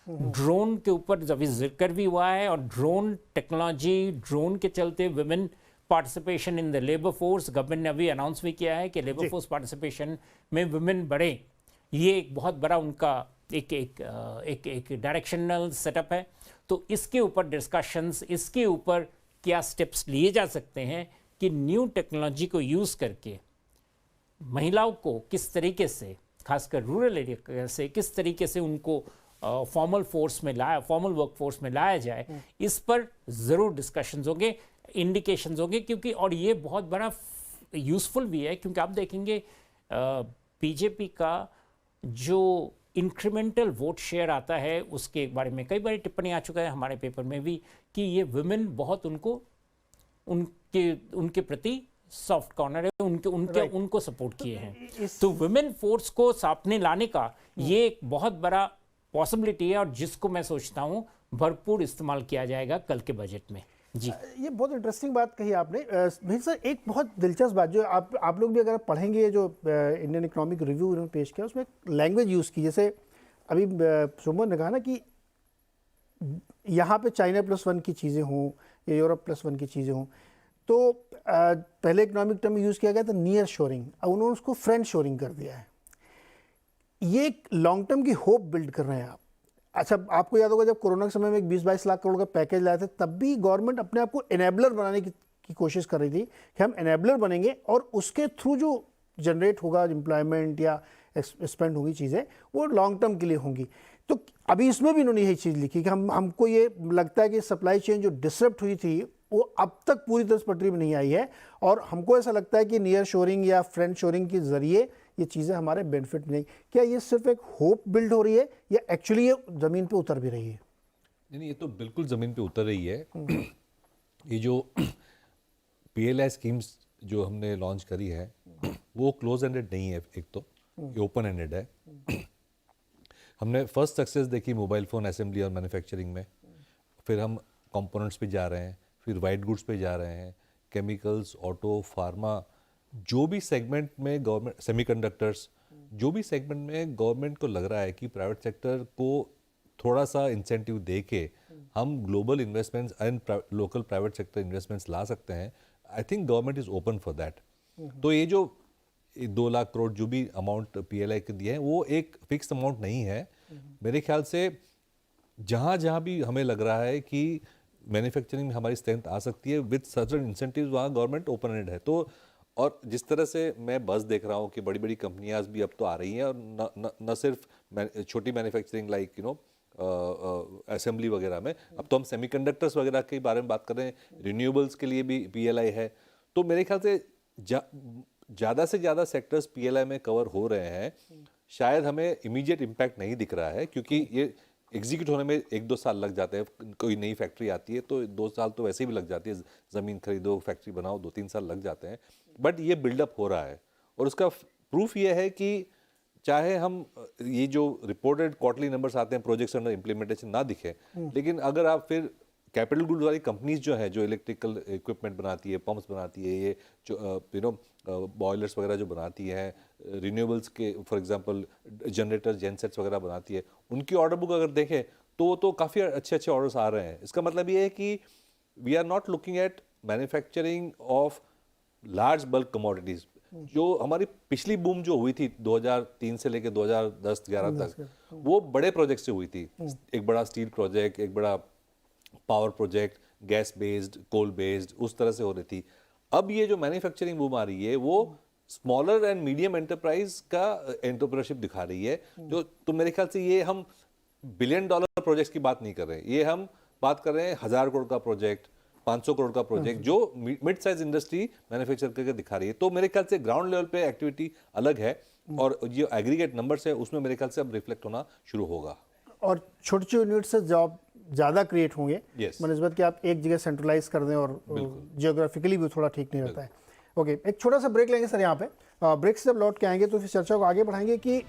ड्रोन के ऊपर अभी जिक्र भी हुआ है, और ड्रोन टेक्नोलॉजी, ड्रोन के चलते women participation in the labour force, government ने अभी अनाउंस भी किया है कि लेबर फोर्स पार्टिसिपेशन में वुमेन बढ़े। ये एक बहुत बड़ा उनका एक डायरेक्शनल सेटअप है। तो इसके ऊपर डिस्कशंस, इसके ऊपर क्या स्टेप्स लिए जा सकते हैं कि न्यू टेक्नोलॉजी को यूज़ करके महिलाओं को किस तरीके से, खासकर रूरल एरिया से, किस तरीके से उनको फॉर्मल वर्क फोर्स में लाया जाए, इस पर ज़रूर डिस्कशंस होंगे, इंडिकेशंस होंगे। क्योंकि और ये बहुत बड़ा यूज़फुल भी है, क्योंकि आप देखेंगे बीजेपी का जो इंक्रीमेंटल वोट शेयर आता है उसके बारे में कई बार टिप्पणी आ चुका है हमारे पेपर में भी कि ये वुमेन बहुत उनके प्रति सॉफ्ट कॉर्नर है, उनको सपोर्ट किए हैं। तो वुमेन फोर्स को सामने लाने का ये एक बहुत बड़ा पॉसिबिलिटी है, और जिसको मैं सोचता हूँ भरपूर इस्तेमाल किया जाएगा कल के बजट में। जी, ये बहुत इंटरेस्टिंग बात कही आपने। भील सर, एक बहुत दिलचस्प बात जो आप लोग भी अगर पढ़ेंगे, जो इंडियन इकोनॉमिक रिव्यू उन्होंने पेश किया, उसमें लैंग्वेज यूज़ की, जैसे अभी सुमन ने कहा ना कि यहाँ पे चाइना +1 की चीज़ें हों या यूरोप +1 की चीज़ें हों, तो पहले इकोनॉमिक टर्म यूज़ किया गया था नियर शोरिंग, अब उन्होंने उसको फ्रेंड शोरिंग कर दिया है। ये एक लॉन्ग टर्म की होप बिल्ड कर रहे हैं आप। अच्छा, आपको याद होगा जब कोरोना के समय में 20-22 लाख करोड़ का पैकेज लाए थे, तब भी गवर्नमेंट अपने आप को एनेबलर बनाने की कोशिश कर रही थी कि हम एनेबलर बनेंगे और उसके थ्रू जो जनरेट होगा एम्प्लॉयमेंट या स्पेंड होगी चीज़ें, वो लॉन्ग टर्म के लिए होंगी। तो अभी इसमें भी इन्होंने यही चीज़ लिखी कि हमको ये लगता है कि सप्लाई चेन जो डिसरप्ट हुई थी वो अब तक पूरी तरह पटरी में नहीं आई है, और हमको ऐसा लगता है कि नियर शोरिंग या फ्रेंड शोरिंग के जरिए ये चीज़ें हमारे बेनिफिट नहीं। क्या ये सिर्फ एक होप बिल्ड हो रही है या एक्चुअली ये ज़मीन पे उतर भी रही है? नहीं, ये तो बिल्कुल ज़मीन पे उतर रही है। ये जो PLI स्कीम्स जो हमने लॉन्च करी है वो क्लोज एंडेड नहीं है, एक तो ये ओपन एंडेड है। हमने फर्स्ट सक्सेस देखी मोबाइल फ़ोन असेंबली और मैन्युफैक्चरिंग में, फिर हम कंपोनेंट्स पे जा रहे हैं, फिर वाइट गुड्स पे जा रहे हैं, केमिकल्स, ऑटो, फार्मा, जो भी सेगमेंट में गवर्नमेंट, सेमीकंडक्टर्स, जो भी सेगमेंट में गवर्नमेंट को लग रहा है कि प्राइवेट सेक्टर को थोड़ा सा इंसेंटिव दे के हम global investments and local private sector investments ला सकते हैं, I think government is open for that. तो ये जो 2 लाख करोड़ जो भी अमाउंट PLI के दिए हैं वो एक फिक्स अमाउंट नहीं है। मेरे ख्याल से जहाँ भी हमें लग रहा है कि मैन्युफैक्चरिंग में हमारी स्ट्रेंथ आ सकती है विद सर्टेन इंसेंटिव्स, वहाँ गवर्नमेंट ओपन एंडेड है। तो और जिस तरह से मैं बस देख रहा हूँ कि बड़ी बड़ी कंपनियां भी अब तो आ रही हैं, और न सिर्फ छोटी मैन्युफैक्चरिंग लाइक असेंबली वगैरह में, अब तो हम सेमीकंडक्टर्स वगैरह के बारे में बात कर रहे हैं, रिन्यूएबल्स के लिए भी PLI है। तो मेरे ख्याल से ज़्यादा से ज़्यादा सेक्टर्स PLI में कवर हो रहे हैं। शायद हमें इमीडिएट इम्पैक्ट नहीं दिख रहा है क्योंकि ये एग्जीक्यूट होने में 1-2 साल लग जाते हैं। कोई नई फैक्ट्री आती है तो 2 साल तो वैसे भी लग जाती है, ज़मीन खरीदो, फैक्ट्री बनाओ, 2-3 साल लग जाते हैं। बट ये बिल्डअप हो रहा है, और उसका प्रूफ ये है कि चाहे हम ये जो रिपोर्टेड क्वार्टरली नंबर्स आते हैं प्रोजेक्ट्स अंडर इम्प्लीमेंटेशन ना दिखे, लेकिन अगर आप फिर कैपिटल गुड्स वाली कंपनीज जो है, जो इलेक्ट्रिकल इक्विपमेंट बनाती है, पंप्स बनाती है, ये जो बॉयलर्स वगैरह जो बनाती है, रिन्यूएबल्स के फॉर एग्जांपल जनरेटर, जेनसेट्स वगैरह बनाती है, उनकी ऑर्डर बुक अगर देखें तो काफ़ी अच्छे ऑर्डर्स आ रहे हैं। इसका मतलब ये है कि we are not looking at manufacturing of large bulk commodities. जो हमारी पिछली बूम जो हुई थी 2003 से लेकर 2010-11 तक, वो बड़े प्रोजेक्ट से हुई थी। एक बड़ा स्टील प्रोजेक्ट, एक बड़ा power project, gas based, coal based, उस तरह से हो रही थी। अब ये जो मैन्युफैक्चरिंग बूम आ रही है वो स्मॉलर एंड मीडियम एंटरप्राइज का एंटरप्रेन्योरशिप दिखा रही है। जो तो मेरे ख्याल से ये हम $1 बिलियन प्रोजेक्ट्स की बात नहीं कर रहे हैं, ये हम बात कर रहे हैं 1000 करोड़ का प्रोजेक्ट, 500 करोड़ का प्रोजेक्ट जो मिड साइज इंडस्ट्री मैन्युफैक्चर करके दिखा रही है। तो मेरे ख्याल से ग्राउंड लेवल पे एक्टिविटी अलग है, और जो एग्रीगेट नंबर्स है उसमें मेरे ख्याल से अब रिफ्लेक्ट होना शुरू होगा, और छोटे यूनिट से जॉब ज़्यादा क्रिएट होंगे बनस्बत कि आप एक जगह सेंट्रलाइज कर दें, और जियोग्राफिकली भी थोड़ा ठीक नहीं रहता है। ओके, एक छोटा सा ब्रेक लेंगे सर यहाँ पे। ब्रेक से जब लौट के आएंगे तो फिर चर्चा को आगे बढ़ाएंगे कि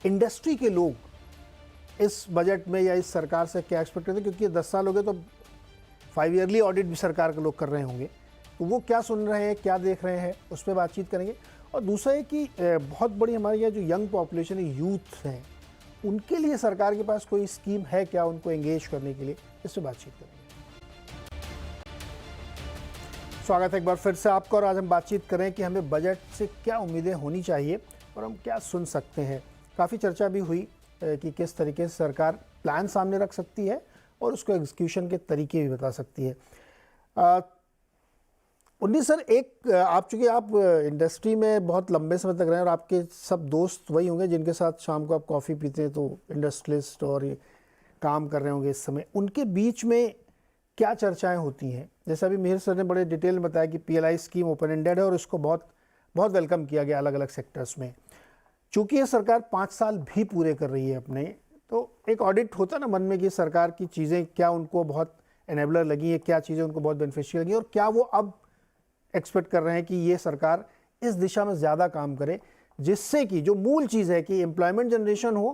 इंडस्ट्री के लोग इस बजट में या इस सरकार से क्या एक्सपेक्ट करते हैं, क्योंकि 10 साल हो गए तो 5 ईयरली ऑडिट भी सरकार के लोग कर रहे होंगे, तो वो क्या सुन रहे हैं, क्या देख रहे हैं, उस पर बातचीत करेंगे। और दूसरा है कि बहुत बड़ी हमारे यहाँ जो यंग पॉपुलेशन है, यूथ हैं, उनके लिए सरकार के पास कोई स्कीम है क्या उनको एंगेज करने के लिए, इस पर बातचीत करेंगे। स्वागत है एक बार फिर से आपका, और आज हम बातचीत करें कि हमें बजट से क्या उम्मीदें होनी चाहिए और हम क्या सुन सकते हैं। काफ़ी चर्चा भी हुई कि किस तरीके से सरकार प्लान सामने रख सकती है और उसको एग्जीक्यूशन के तरीके भी बता सकती है। उन्नीस सर, एक आप चूँकि आप इंडस्ट्री में बहुत लंबे समय तक रहे हैं और आपके सब दोस्त वही होंगे जिनके साथ शाम को आप कॉफ़ी पीते हैं, तो इंडस्ट्रियलिस्ट और ये काम कर रहे होंगे इस समय, उनके बीच में क्या चर्चाएं होती हैं? जैसे अभी मिहिर सर ने बड़े डिटेल में बताया कि PLI स्कीम ओपन एंडेड है और इसको बहुत बहुत वेलकम किया गया अलग अलग सेक्टर्स में। चूँकि ये सरकार 5 साल भी पूरे कर रही है अपने, तो एक ऑडिट होता ना मन में कि सरकार की चीज़ें क्या उनको बहुत एनेबलर लगी है, क्या चीज़ें उनको बहुत बेनिफिशियल लगी और क्या वो अब एक्सपेक्ट कर रहे हैं कि ये सरकार इस दिशा में ज़्यादा काम करे, जिससे कि जो मूल चीज़ है कि एम्प्लॉयमेंट जनरेशन हो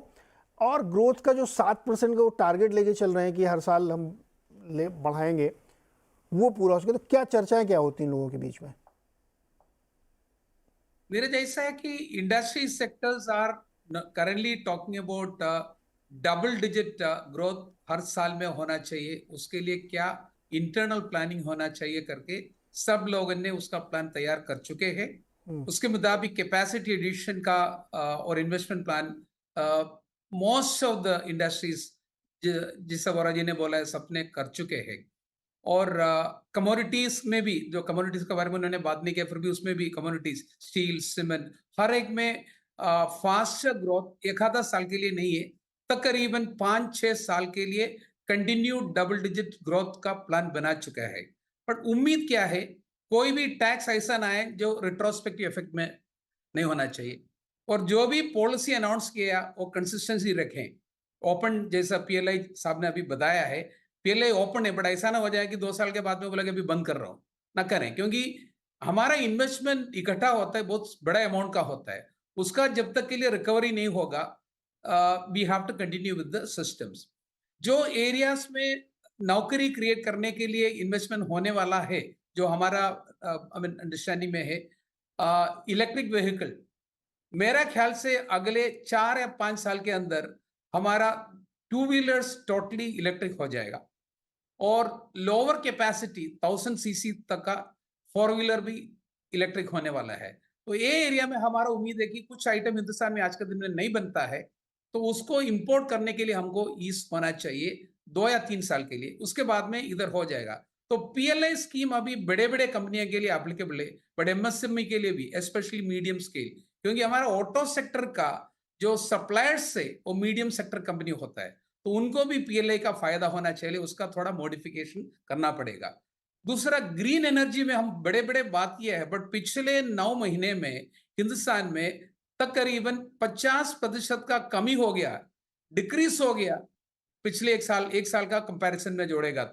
और ग्रोथ का जो 7% का वो टारगेट लेके चल रहे हैं कि हर साल हम बढ़ाएंगे, वो पूरा हो सके। तो क्या चर्चाएं क्या होती हैं लोगों के बीच में? मेरे जैसा है कि industry sectors are currently talking about double digit growth हर साल में होना चाहिए, उसके लिए क्या इंटरनल प्लानिंग होना चाहिए करके सब लोगों ने उसका प्लान तैयार कर चुके हैं। उसके मुताबिक कैपेसिटी एडिशन का और investment plan most of the industries, जिस वोरा जी ने बोला है, सबने कर चुके हैं। और कमोडिटीज में भी, जो कमोडिटीज के बारे में उन्होंने बात नहीं किया, फिर भी उसमें भी कमोडिटीज, स्टील, सीमेंट, हर एक में फास्ट ग्रोथ एक आधा साल के लिए नहीं है, तकरीबन 5-6 साल के लिए कंटिन्यू डबल डिजिट ग्रोथ का प्लान बना चुका है। पर उम्मीद क्या है, कोई भी टैक्स ऐसा ना आए जो रिट्रोस्पेक्टिव इफेक्ट में नहीं होना चाहिए, और जो भी पॉलिसी अनाउंस किया वो कंसिस्टेंसी रखें। ओपन, जैसा PLI साहब ने अभी बताया है, PLI ओपन है, बट ऐसा ना हो जाए कि 2 साल के बाद में बोला कि अभी बंद कर रहा हूँ, ना करें, क्योंकि हमारा इन्वेस्टमेंट इकट्ठा होता है, बहुत बड़ा अमाउंट का होता है, उसका जब तक के लिए रिकवरी नहीं होगा, we have to continue with the systems. जो एरियाज में नौकरी क्रिएट करने के लिए इन्वेस्टमेंट होने वाला है, जो हमारा अंडरस्टैंडिंग में है, इलेक्ट्रिक व्हीकल, मेरा ख्याल से अगले 4 या 5 साल के अंदर हमारा 2 व्हीलर्स टोटली इलेक्ट्रिक हो जाएगा, और लोअर कैपेसिटी 1000 सीसी तक का 4 व्हीलर भी इलेक्ट्रिक होने वाला है। तो ये एरिया में हमारा उम्मीद है कि कुछ आइटम हिंदुस्तान में आज के दिन में नहीं बनता है, तो उसको इंपोर्ट करने के लिए हमको ईस्ट होना चाहिए 2 या 3 साल के लिए, उसके बाद में इधर हो जाएगा। तो PLI स्कीम अभी बड़े बड़े कंपनियों के लिए एप्लीकेबल है, बट MSME के लिए भी, स्पेशली मीडियम स्केल, क्योंकि हमारा ऑटो सेक्टर का जो सप्लायर्स से वो मीडियम सेक्टर कंपनी होता है, तो उनको भी PLI का फायदा होना चाहिए, उसका थोड़ा मॉडिफिकेशन करना पड़ेगा। दूसरा, ग्रीन एनर्जी में हम बड़े बड़े बात किया है, बट पिछले 9 महीने में हिंदुस्तान में तकरीबन 50% का कमी हो गया, डिक्रीज हो गया पिछले एक साल का कंपैरिजन में जोड़ेगा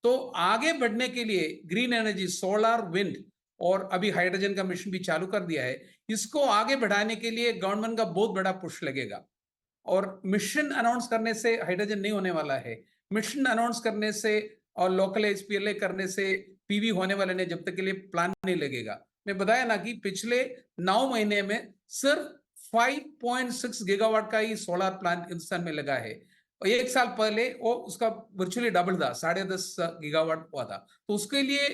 तो आगे बढ़ने के लिए ग्रीन एनर्जी, सोलर, विंड और अभी हाइड्रोजन का मिशन भी चालू कर दिया है, इसको आगे बढ़ाने के लिए गवर्नमेंट का बहुत बड़ा पुश लगेगा। और मिशन अनाउंस करने से हाइड्रोजन नहीं होने वाला है, मिशन अनाउंस करने से और लोकलाइज PLI करने से PV होने वाले ने जब तक के लिए प्लान नहीं लगेगा। मैं बताया ना कि पिछले 9 महीने में सिर्फ 5.6 गीगावाट का ही सोलर प्लांट हिंदुस्तान में लगा है, और 1 साल पहले वो उसका वर्चुअली डबल था, 10.5 गीगावाट हुआ था। तो उसके लिए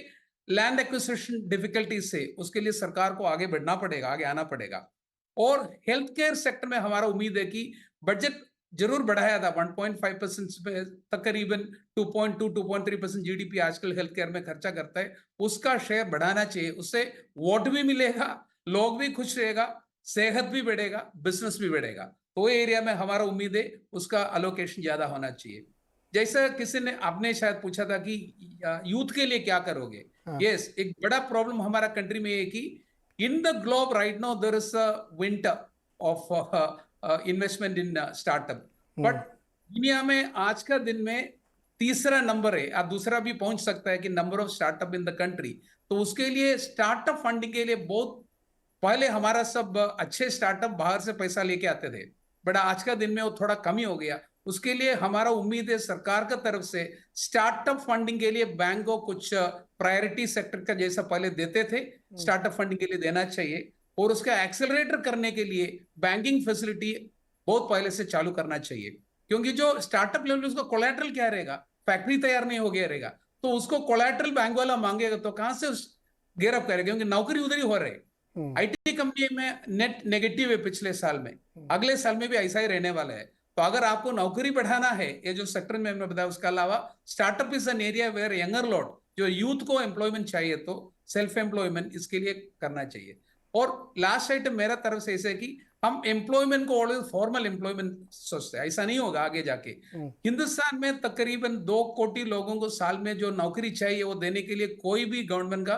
लैंड एक्विजिशन डिफिकल्टी से उसके लिए सरकार को आगे बढ़ना पड़ेगा, आगे आना पड़ेगा। और हेल्थ केयर सेक्टर में हमारा उम्मीद है कि बजट जरूर बढ़ाया था 1.5% पे, तकरीबन 2.2-2.3% GDP आजकल हेल्थ केयर में खर्चा करता है, उसका शेयर बढ़ाना चाहिए, उससे वोट भी मिलेगा, लोग भी खुश रहेगा, सेहत भी बढ़ेगा, बिजनेस भी बढ़ेगा। तो एरिया में हमारा उम्मीद है उसका अलोकेशन ज्यादा होना चाहिए। जैसा किसी ने, आपने शायद पूछा था कि यूथ के लिए क्या करोगे। यस, एक बड़ा प्रॉब्लम हमारा कंट्री में है कि in the globe right now there is a winter of investment in startup, but दुनिया में आज का दिन में 3रा नंबर है, या दूसरा भी पहुंच सकता है कि number of startup in the country. तो उसके लिए स्टार्टअप फंडिंग के लिए बहुत पहले हमारा सब अच्छे स्टार्टअप बाहर से पैसा लेके आते थे, बट आज का दिन में वो थोड़ा कमी हो गया। उसके लिए हमारा उम्मीद है सरकार का तरफ से स्टार्टअप फंडिंग के लिए बैंक को कुछ प्रायोरिटी सेक्टर का जैसा पहले देते थे, स्टार्टअप फंडिंग के लिए देना चाहिए, और उसका एक्सेलरेटर करने के लिए बैंकिंग फैसिलिटी बहुत पहले से चालू करना चाहिए। क्योंकि जो स्टार्टअप लेवल उसका कोलैटरल क्या रहेगा, फैक्ट्री तैयार नहीं हो गया रहेगा, तो उसको कोलैटरल बैंक वाला मांगेगा तो कहां से गेयर अप करेगा, क्योंकि नौकरी उधर ही हो रही है। IT कंपनी में नेट नेगेटिव है पिछले साल में, अगले साल में भी ऐसा ही रहने वाला है। तो अगर आपको नौकरी बढ़ाना है, ये जो सेक्टर में मैंने बताया, उसके अलावा startup is an area where younger lot, जो यूथ को एम्प्लॉयमेंट चाहिए, तो सेल्फ एम्प्लॉयमेंट इसके लिए करना चाहिए। और लास्ट आइटम मेरा तरफ से ऐसे है कि हम एम्प्लॉयमेंट को ऑलवेज फॉर्मल एम्प्लॉयमेंट सोचते हैं, ऐसा नहीं होगा आगे जाके। हिंदुस्तान में तकरीबन 2 कोटी लोगों को साल में जो नौकरी चाहिए वो देने के लिए कोई भी गवर्नमेंट का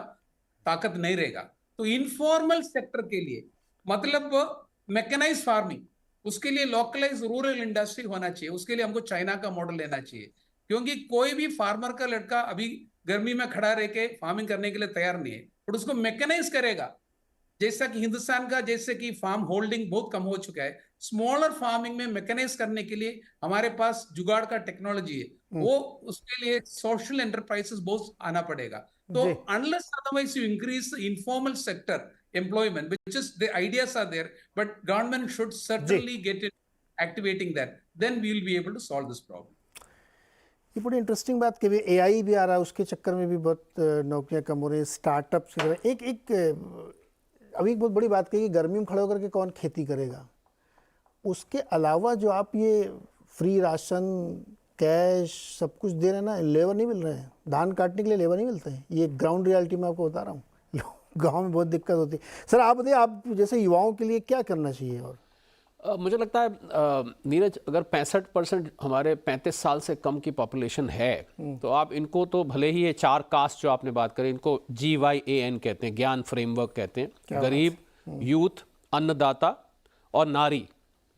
ताकत नहीं रहेगा। तो इनफॉर्मल सेक्टर के लिए, मतलब मैकेनाइज फार्मिंग, उसके लिए लोकलाइज रूरल इंडस्ट्री होना चाहिए। उसके लिए हमको चाइना का मॉडल लेना चाहिए, क्योंकि कोई भी फार्मर का लड़का अभी गर्मी में खड़ा रह के फार्मिंग करने के लिए तैयार नहीं है, और उसको मैकेनाइज करेगा। जैसा कि हिंदुस्तान का जैसे कि फार्म होल्डिंग बहुत कम हो चुका है, स्मॉलर फार्मिंग में मैकेनाइज करने के लिए हमारे पास जुगाड़ का टेक्नोलॉजी है, वो उसके लिए सोशल एंटरप्राइजेस बहुत आना पड़ेगा। तो unless otherwise you increase the informal sector employment, which is the ideas are there, but government should certainly get it activating that, then we will be able to solve this problem. ये बड़ी interesting बात कि AI भी आ रहा है, उसके चक्कर में भी बहुत नौकरियां कम हो रही हैं। स्टार्टअप्स एक अभी एक बहुत बड़ी बात कही कि गर्मी में खड़े होकर के कौन खेती करेगा। उसके अलावा जो आप ये फ्री राशन, कैश सब कुछ दे रहे हैं ना, लेबर नहीं मिल रहे हैं, धान काटने के लिए लेबर नहीं मिलते हैं। ये ग्राउंड रियलिटी में आपको बता रहा हूँ, गांव में बहुत दिक्कत होती है। सर आप बताइए, आप जैसे युवाओं के लिए क्या करना चाहिए? और मुझे लगता है नीरज, अगर 65% हमारे 35 साल से कम की पॉपुलेशन है, तो आप इनको तो भले ही ये 4 कास्ट जो आपने बात करी, इनको GYAN कहते हैं, ज्ञान फ्रेमवर्क कहते हैं। गरीब, यूथ, अन्नदाता और नारी,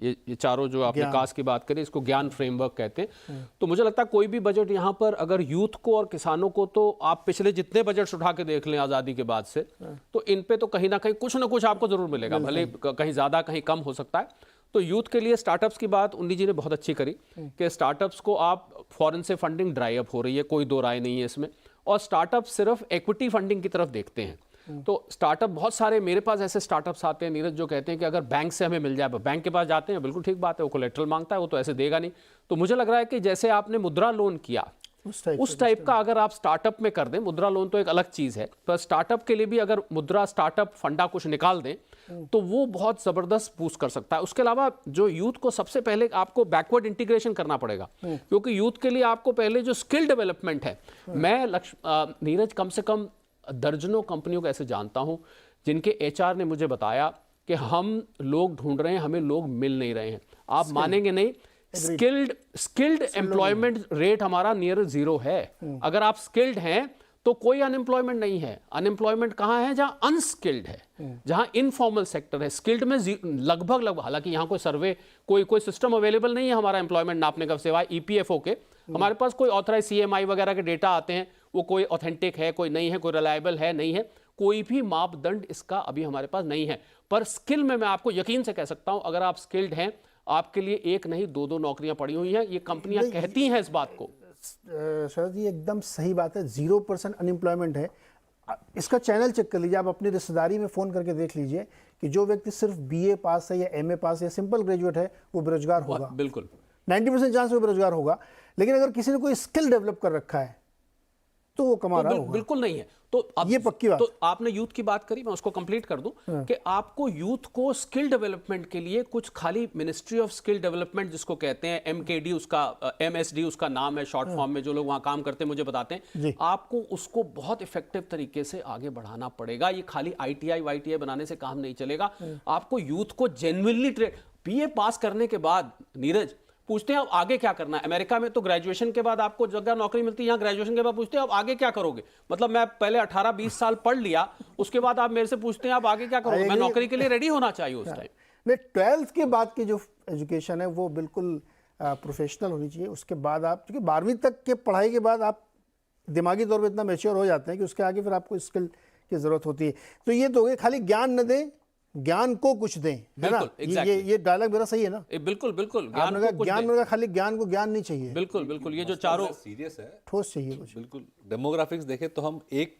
ये चारों जो आपने कास्ट की बात करी, इसको ज्ञान फ्रेमवर्क कहते हैं। तो मुझे लगता है कोई भी बजट यहाँ पर अगर यूथ को और किसानों को, तो आप पिछले जितने बजट्स उठा के देख लें आज़ादी के बाद से, तो इन पे तो कहीं ना कहीं कुछ ना कुछ आपको जरूर मिलेगा, भले कहीं ज़्यादा कहीं कम हो सकता है। तो यूथ के लिए स्टार्टअप्स की बात उन्नी जी ने बहुत अच्छी करी कि स्टार्टअप्स को आप फॉरेन से फंडिंग ड्राई अप हो रही है, कोई दो राय नहीं है इसमें, और स्टार्टअप सिर्फ इक्विटी फंडिंग की तरफ देखते हैं। तो स्टार्टअप बहुत सारे मेरे पास ऐसे स्टार्टअप्स आते हैं नीरज, जो कहते हैं कि अगर बैंक से हमें मिल जाए, बैंक के पास जाते हैं, बिल्कुल ठीक बात है, वो कोलेट्रल मांगता है, वो तो ऐसे देगा नहीं। तो मुझे लग रहा है कि जैसे आपने मुद्रा लोन किया, उस टाइप का अगर आप स्टार्टअप में कर दें, मुद्रा लोन तो एक अलग चीज़ है, पर स्टार्टअप के लिए भी अगर मुद्रा स्टार्टअप फंडा कुछ निकाल दें, तो वो बहुत ज़बरदस्त बूस्ट कर सकता है। उसके अलावा जो यूथ को सबसे पहले आपको बैकवर्ड इंटीग्रेशन करना पड़ेगा, क्योंकि यूथ के लिए आपको पहले जो स्किल डेवलपमेंट है, मैं नीरज कम से कम दर्जनों कंपनियों को ऐसे जानता हूं जिनके HR ने मुझे बताया कि हम लोग ढूंढ रहे हैं, हमें लोग मिल नहीं रहे हैं। आप मानेंगे नहीं, स्किल्ड एम्प्लॉयमेंट रेट हमारा नियर 0 है। अगर आप स्किल्ड हैं तो कोई अनएम्प्लॉयमेंट नहीं है। अनएम्प्लॉयमेंट कहाँ है? जहाँ अनस्किल्ड है, जहाँ इनफॉर्मल सेक्टर है। स्किल्ड में लगभग हालांकि यहाँ कोई सर्वे, कोई सिस्टम अवेलेबल नहीं है हमारा एम्प्लॉयमेंट नापने का, सिवाय EPFO के। हमारे पास कोई ऑथराइज CMI वगैरह के डेटा आते हैं, वो कोई ऑथेंटिक है, कोई नहीं है, कोई रिलायबल है, नहीं है, कोई भी मापदंड इसका अभी हमारे पास नहीं है। पर स्किल में मैं आपको यकीन से कह सकता हूं, अगर आप स्किल्ड हैं, आपके लिए एक नहीं 2-2 नौकरियां पड़ी हुई हैं। ये कंपनियां कहती हैं इस बात को। शरद जी एकदम सही बात है, 0% अनएम्प्लॉयमेंट है। इसका चैनल चेक कर लीजिए, आप अपनी रिश्तेदारी में फ़ोन करके देख लीजिए कि जो व्यक्ति सिर्फ BA पास है या MA पास या सिंपल ग्रेजुएट है, वो बेरोजगार होगा। बिल्कुल 90% चांस वो बेरोजगार होगा। लेकिन अगर किसी ने कोई स्किल डेवलप कर रखा है तो वो कमा रहा होगा। बिल्कुल नहीं है। तो अब ये पक्की बात। तो आपने यूथ की बात करी, मैं उसको कंप्लीट कर दूं कि आपको यूथ को स्किल डेवलपमेंट के लिए कुछ खाली मिनिस्ट्री ऑफ स्किल डेवलपमेंट जिसको कहते हैं, MKD उसका, MSD उसका नाम है शॉर्ट फॉर्म में, जो लोग वहां काम करते हैं मुझे बताते हैं, आपको उसको बहुत इफेक्टिव तरीके से आगे बढ़ाना पड़ेगा। ये खाली ITI YTI बनाने से काम नहीं चलेगा। आपको यूथ को जेन्युइनली BA पास करने के बाद नीरज पूछते हैं अब आगे क्या करना है। अमेरिका में तो ग्रेजुएशन के बाद आपको जगह नौकरी मिलती है, यहाँ ग्रेजुएशन के बाद पूछते हैं अब आगे क्या करोगे। मतलब मैं पहले 18-20 साल पढ़ लिया, उसके बाद आप मेरे से पूछते हैं अब आगे क्या करोगे। मैं नौकरी के लिए रेडी होना चाहिए उस टाइम। नहीं, 12th के बाद की जो एजुकेशन है वो बिल्कुल प्रोफेशनल होनी चाहिए। उसके बाद आप, क्योंकि 12वीं तक के पढ़ाई के बाद आप दिमागी तौर पर इतना मैच्योर हो जाते हैं कि उसके आगे फिर आपको स्किल की ज़रूरत होती है। तो ये तो खाली ज्ञान न दें, ज्ञान को कुछ दें, है ना? ये डायलॉग मेरा सही है ना? बिल्कुल बिल्कुल। ज्ञान में खाली ज्ञान को ज्ञान नहीं चाहिए। बिल्कुल बिल्कुल। ये जो चारों सीरियस है, ठोस चाहिए कुछ। बिल्कुल। डेमोग्राफिक्स देखें तो हम 1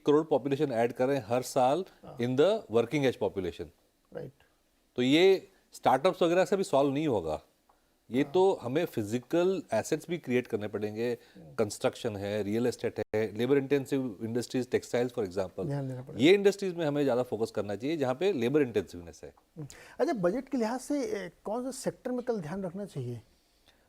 करोड़ पॉपुलेशन ऐड कर रहे हैं हर साल in the working age population. Right. तो ये स्टार्टअप्स वगैरह से भी सॉल्व नहीं होगा। ये तो हमें फिजिकल एसेट्स भी क्रिएट करने पड़ेंगे, कंस्ट्रक्शन है, रियल एस्टेट है, labour intensive industries, textiles for example, ध्यान देना पड़ेगा। ये इंडस्ट्रीज में हमें ज़्यादा फोकस करना चाहिए जहाँ पे लेबर इंटेंसिवनेस है। अच्छा, बजट के लिहाज से कौन सा सेक्टर में कल ध्यान रखना चाहिए?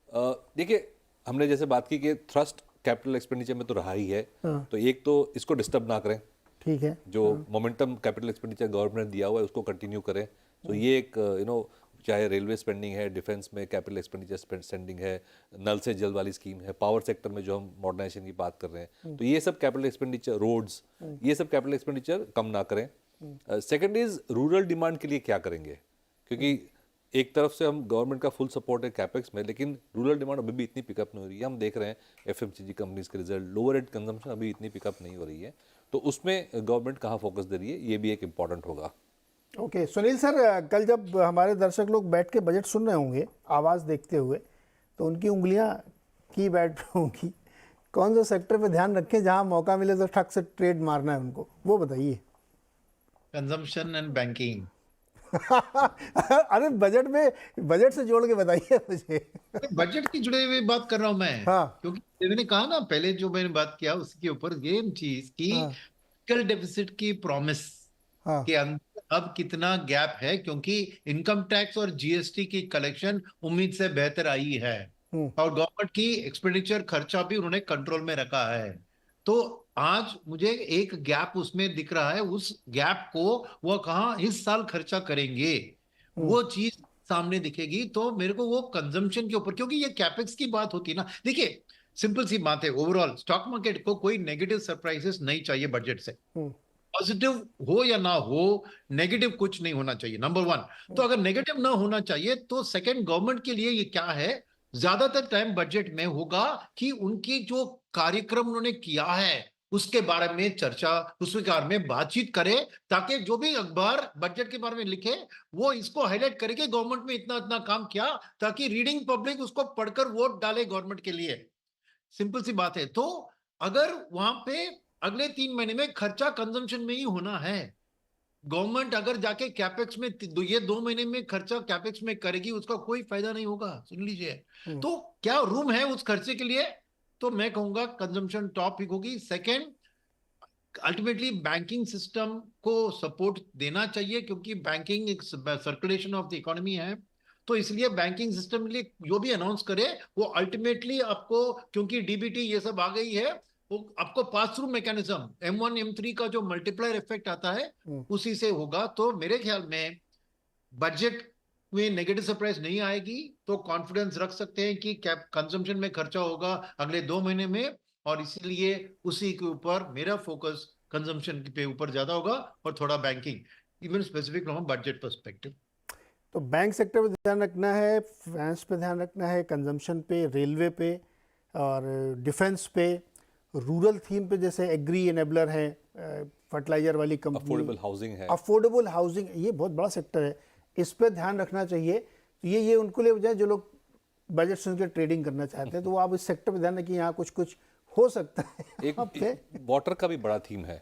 देखिए, हमने जैसे बात की कि थ्रस्ट कैपिटल एक्सपेंडिचर में तो रहा ही है, तो एक तो इसको डिस्टर्ब ना करें, ठीक है, जो मोमेंटम कैपिटल एक्सपेंडिचर गवर्नमेंट ने दिया हुआ है उसको कंटिन्यू करें। तो ये एक चाहे रेलवे स्पेंडिंग है, डिफेंस में कैपिटल एक्सपेंडिचर स्पेंडिंग है, नल से जल वाली स्कीम है, पावर सेक्टर में जो हम मॉडर्नाइजेशन की बात कर रहे हैं, तो ये सब कैपिटल एक्सपेंडिचर, रोड्स, ये सब कैपिटल एक्सपेंडिचर कम ना करें। सेकंड इज रूरल डिमांड के लिए क्या करेंगे, क्योंकि एक तरफ से हम गवर्नमेंट का फुल सपोर्ट है कैपेक्स में, लेकिन रूरल डिमांड अभी भी इतनी पिकअप नहीं हो रही है। हम देख रहे हैं एफएमसीजी कंपनीज के रिजल्ट, लोअर एंड कंजम्पशन अभी इतनी पिकअप नहीं हो रही है, तो उसमें गवर्नमेंट कहाँ फोकस दे रही है, ये भी एक इम्पॉर्टेंट होगा। ओके, सुनील सर, कल जब हमारे दर्शक लोग बैठ के बजट सुन रहे होंगे आवाज़ देखते हुए, तो उनकी उंगलियां की बैठ होंगी, कौन सा सेक्टर पे ध्यान रखें जहां मौका मिले तो ठक से ट्रेड मारना है उनको, वो बताइए। Consumption and banking. अरे बजट से जोड़ के बताइए मुझे। बजट की जुड़े हुए बात कर रहा हूं मैं, हाँ। क्योंकि मैंने कहा ना पहले जो मैंने बात किया उसके ऊपर, ये चीज की फिस्कल डेफिसिट की प्रॉमिस के अंदर अब कितना गैप है, क्योंकि इनकम टैक्स और जीएसटी की कलेक्शन उम्मीद से बेहतर आई है और गवर्नमेंट की एक्सपेंडिचर खर्चा भी उन्होंने कंट्रोल में रखा है। तो आज मुझे एक गैप उसमें दिख रहा है, उस गैप को वो कहाँ इस साल खर्चा करेंगे वो चीज सामने दिखेगी। तो मेरे को वो कंजम्पशन के ऊपर, क्योंकि ये कैपेक्स की बात होती है ना, देखिए सिंपल सी बात है, ओवरऑल स्टॉक मार्केट को कोई नेगेटिव सरप्राइजेस नहीं चाहिए बजट से, पॉजिटिव हो या ना हो, नेगेटिव कुछ नहीं होना चाहिए, नंबर वन। तो अगर नेगेटिव ना होना चाहिए तो सेकंड, गवर्नमेंट के लिए ये क्या है, ज्यादातर टाइम बजट में होगा कि उनकी जो कार्यक्रम उन्होंने किया है उसके बारे में चर्चा, उसके बारे में बातचीत करे, ताकि जो भी अखबार बजट के बारे में लिखे वो इसको हाईलाइट करे कि गवर्नमेंट में इतना इतना काम किया, ताकि रीडिंग पब्लिक उसको पढ़कर वोट डाले गवर्नमेंट के लिए। सिंपल सी बात है। तो अगर वहां पे अगले 3 महीने में खर्चा कंजम्पशन में ही होना है, गवर्नमेंट अगर जाके कैपेक्स में ये 2 महीने में खर्चा कैपेक्स में करेगी, उसका कोई फायदा नहीं होगा। सुन लीजिए, तो क्या रूम है उस खर्चे के लिए, तो मैं कहूंगा कंजम्पशन टॉपिक होगी। सेकेंड, अल्टीमेटली बैंकिंग सिस्टम को सपोर्ट देना चाहिए, क्योंकि बैंकिंग एक सर्कुलेशन ऑफ द इकोनॉमी है, तो इसलिए बैंकिंग सिस्टम के लिए जो भी अनाउंस करे वो अल्टीमेटली आपको, क्योंकि डीबीटी ये सब आ गई है, वो आपको pass through mechanism M1 M3 का जो मल्टीप्लायर इफेक्ट आता है उसी से होगा। तो मेरे ख्याल में बजट में नेगेटिव सरप्राइज नहीं आएगी, तो कॉन्फिडेंस रख सकते हैं कि कंजम्पशन में खर्चा होगा अगले 2 महीने में, और इसीलिए उसी के ऊपर मेरा फोकस कंजम्पशन पे ऊपर ज्यादा होगा और थोड़ा banking, even specific from budget perspective. तो बैंक सेक्टर पे ध्यान रखना है, फाइनेंस पे ध्यान रखना है, कंजम्पशन पे, रेलवे पे और डिफेंस पे, रूरल थीम पे जैसे एग्री एनेबलर है, फर्टिलाइजर वाली कंपनी, अफोर्डेबल हाउसिंग है, अफोर्डेबल हाउसिंग, ये बहुत बड़ा सेक्टर है, इस पे ध्यान रखना चाहिए। तो ये उनको लिए बजाय जो लोग बजट सुन के ट्रेडिंग करना चाहते हैं, तो वो आप इस सेक्टर पे ध्यान रखिए, यहाँ कुछ हो सकता है। एक वाटर का भी बड़ा थीम है,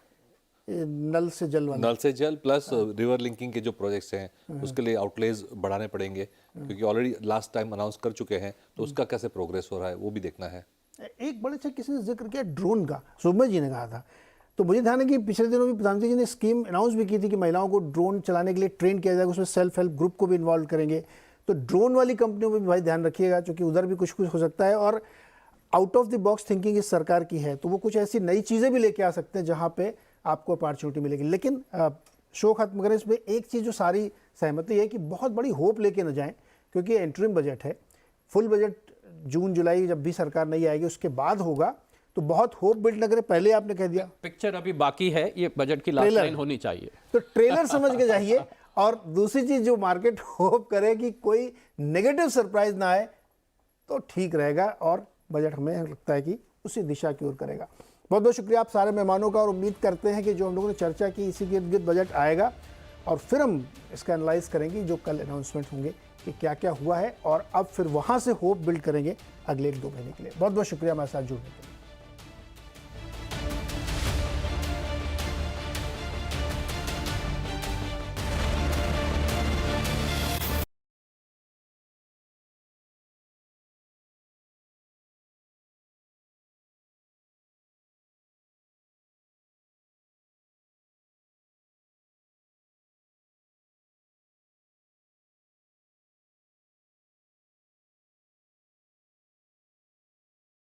नल से जल वाला, नल से जल प्लस रिवर लिंकिंग के जो प्रोजेक्ट्स हैं उसके लिए आउटलेज बढ़ाने पड़ेंगे, क्योंकि ऑलरेडी लास्ट टाइम अनाउंस कर चुके हैं, तो उसका कैसे प्रोग्रेस हो रहा है वो भी देखना है। एक बड़े अच्छा किसी ने जिक्र किया ड्रोन का, सुबह जी ने कहा था, तो मुझे ध्यान है कि पिछले दिनों भी प्रधानमंत्री जी ने स्कीम अनाउंस भी की थी कि महिलाओं को ड्रोन चलाने के लिए ट्रेन किया जाएगा, उसमें सेल्फ हेल्प ग्रुप को भी इन्वॉल्व करेंगे। तो ड्रोन वाली कंपनियों में भी भाई ध्यान रखिएगा, क्योंकि उधर भी कुछ हो सकता है, और out of the box thinking इस सरकार की है, तो वो कुछ ऐसी नई चीज़ें भी लेके आ सकते हैं जहाँ पे आपको अपॉर्चुनिटी मिलेगी। लेकिन शो खत्म करें, इसमें एक चीज़ जो सारी सहमति है कि बहुत बड़ी होप लेके न जाएं, क्योंकि इंटरिम बजट है, फुल बजट जून जुलाई जब भी सरकार नहीं आएगी उसके बाद होगा, तो बहुत होप बिल्ड न करें। पहले आपने कह दिया पिक्चर अभी बाकी है, ये बजट की लास्ट लाइन होनी चाहिए, तो ट्रेलर समझ के जाइए। और दूसरी चीज़ जो मार्केट होप करे कि कोई नेगेटिव सरप्राइज ना आए, तो ठीक रहेगा, और बजट हमें लगता है कि उसी दिशा की ओर करेगा। बहुत बहुत शुक्रिया आप सारे मेहमानों का, और उम्मीद करते हैं कि जो हम लोगों ने चर्चा की इसी के इर्द गिर्द बजट आएगा, और फिर हम इसका एनालाइज करेंगे जो कल अनाउंसमेंट होंगे कि क्या क्या हुआ है, और अब फिर वहाँ से होप बिल्ड करेंगे अगले 1-2 महीने के लिए। बहुत बहुत शुक्रिया हमारे साथ जुड़ने के लिए।